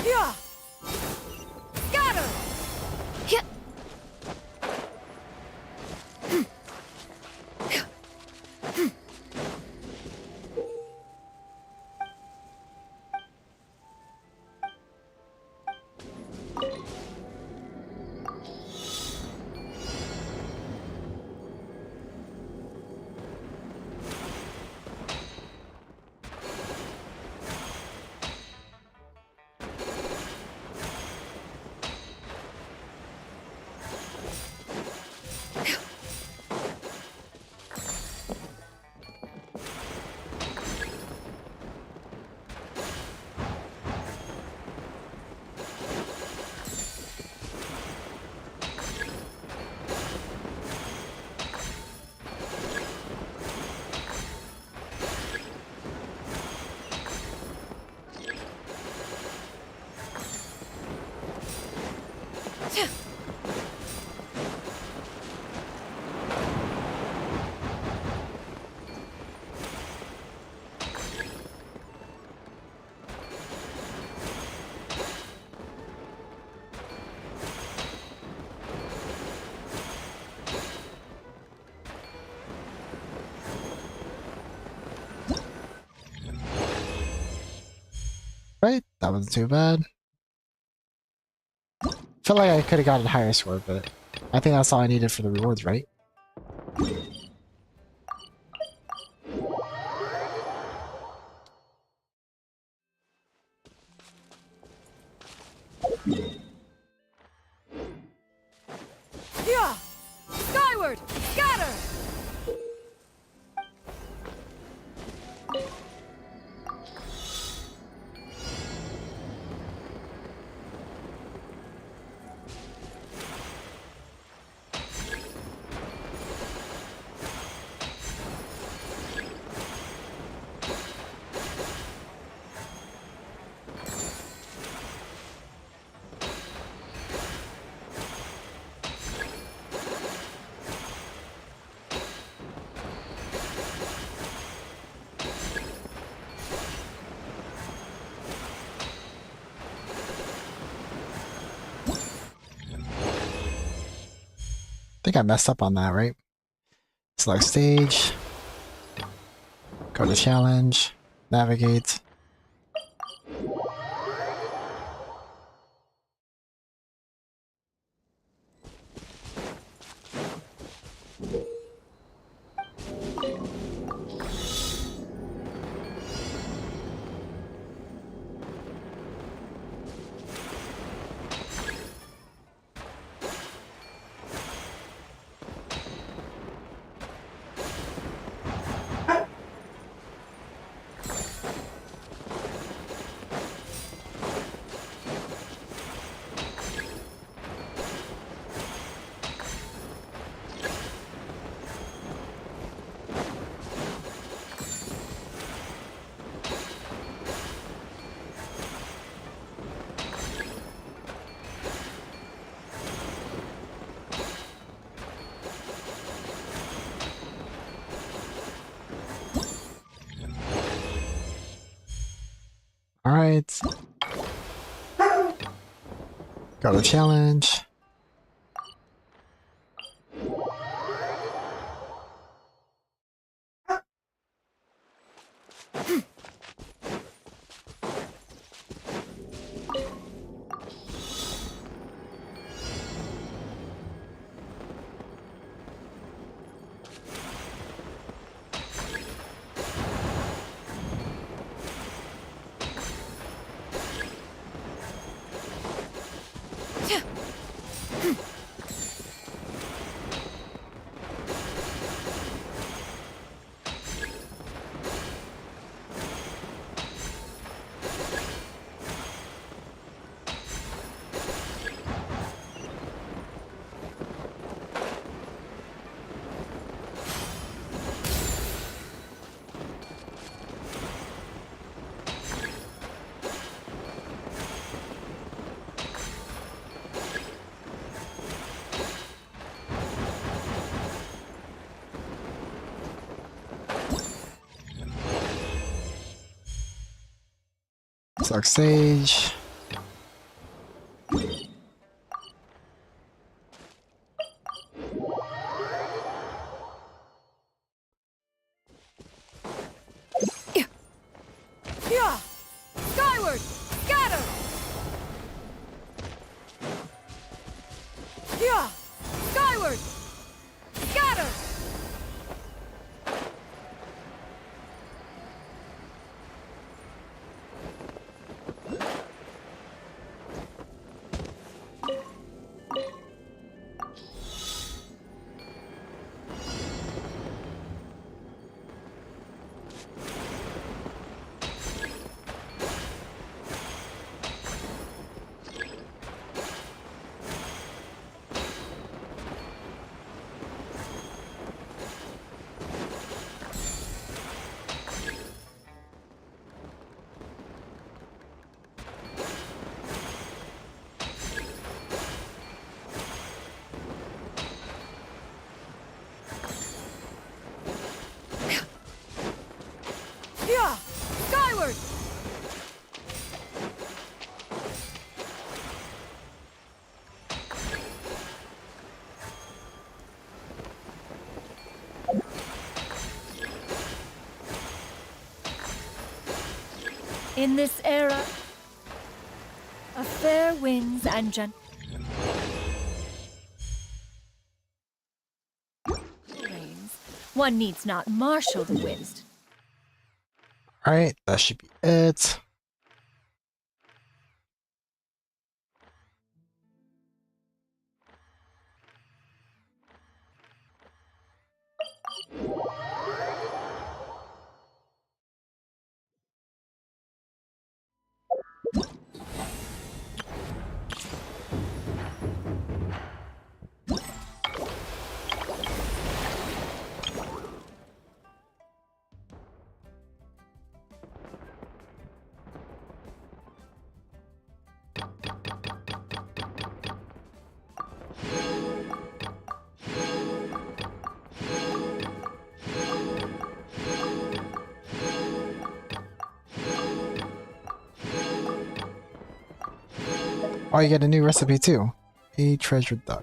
Yeah! Scatter! Yeah. Right, that wasn't too bad. Felt like I could have gotten a higher score, but I think that's all I needed for the rewards, right? Yeah! Skyward! Scatter! I think I messed up on that, right? Select stage. Go to challenge. Navigate. Alright. Got a challenge. Dark Sage. Yeah! Skyward! Scatter! Yeah! Skyward! Scatter! Yeah! Skyward! In this era, a fair winds and gentle rains, one needs not marshal the winds. Alright, that should be it. Oh, you get a new recipe too. A treasured duck.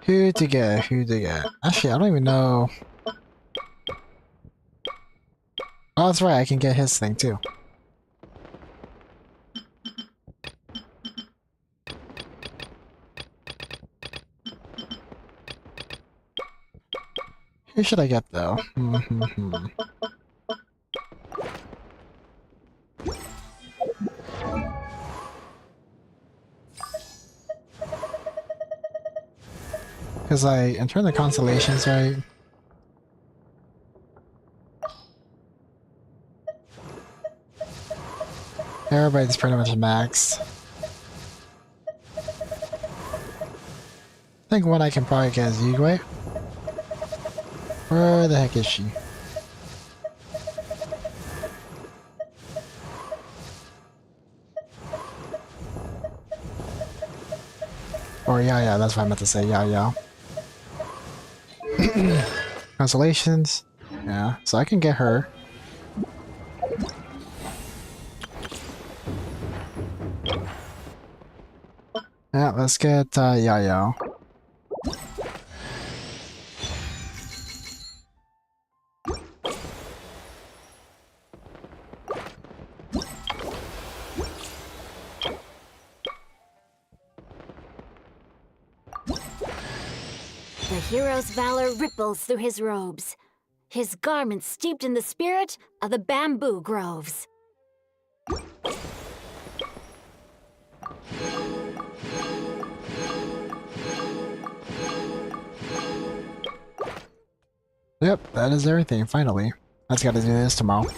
Who to get? Who to get? Actually, I don't even know. Oh, that's right. I can get his thing too. Who should I get though? Because in terms of constellations, right? Everybody's pretty much maxed. I think one I can probably get is Yigway. Where the heck is she? Or yeah, that's what I meant to say, yeah. Constellations. Yeah, so I can get her. Yeah, let's get Yayo. The hero's valor ripples through his robes, his garments steeped in the spirit of the bamboo groves. Yep, that is everything, finally. I just gotta do this tomorrow.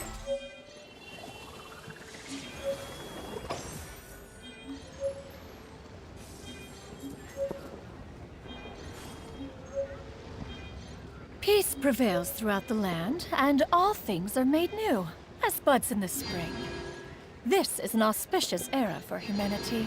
Peace prevails throughout the land, and all things are made new, as buds in the spring. This is an auspicious era for humanity.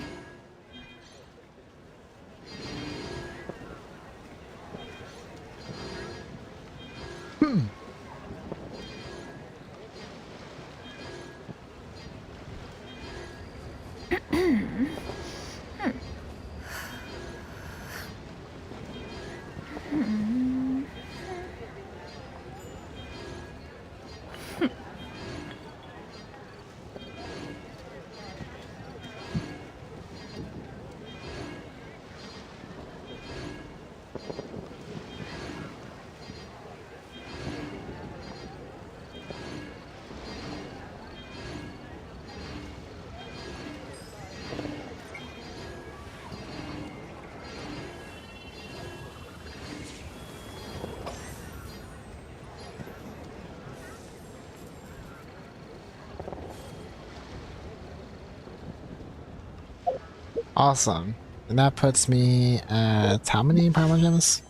Awesome. And that puts me at how many power gems?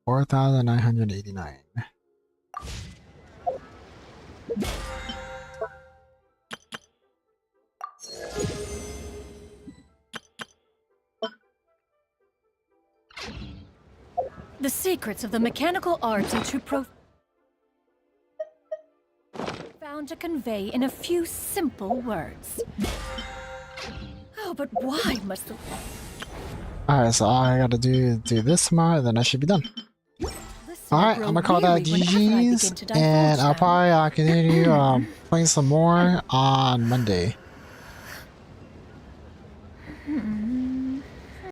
4,989. The secrets of the mechanical arts are too profound to convey in a few simple words. Oh, but why must the... Alright, so all I gotta do this tomorrow, then I should be done. Alright, I'm gonna call that GG's, and I'll probably continue playing some more on Monday.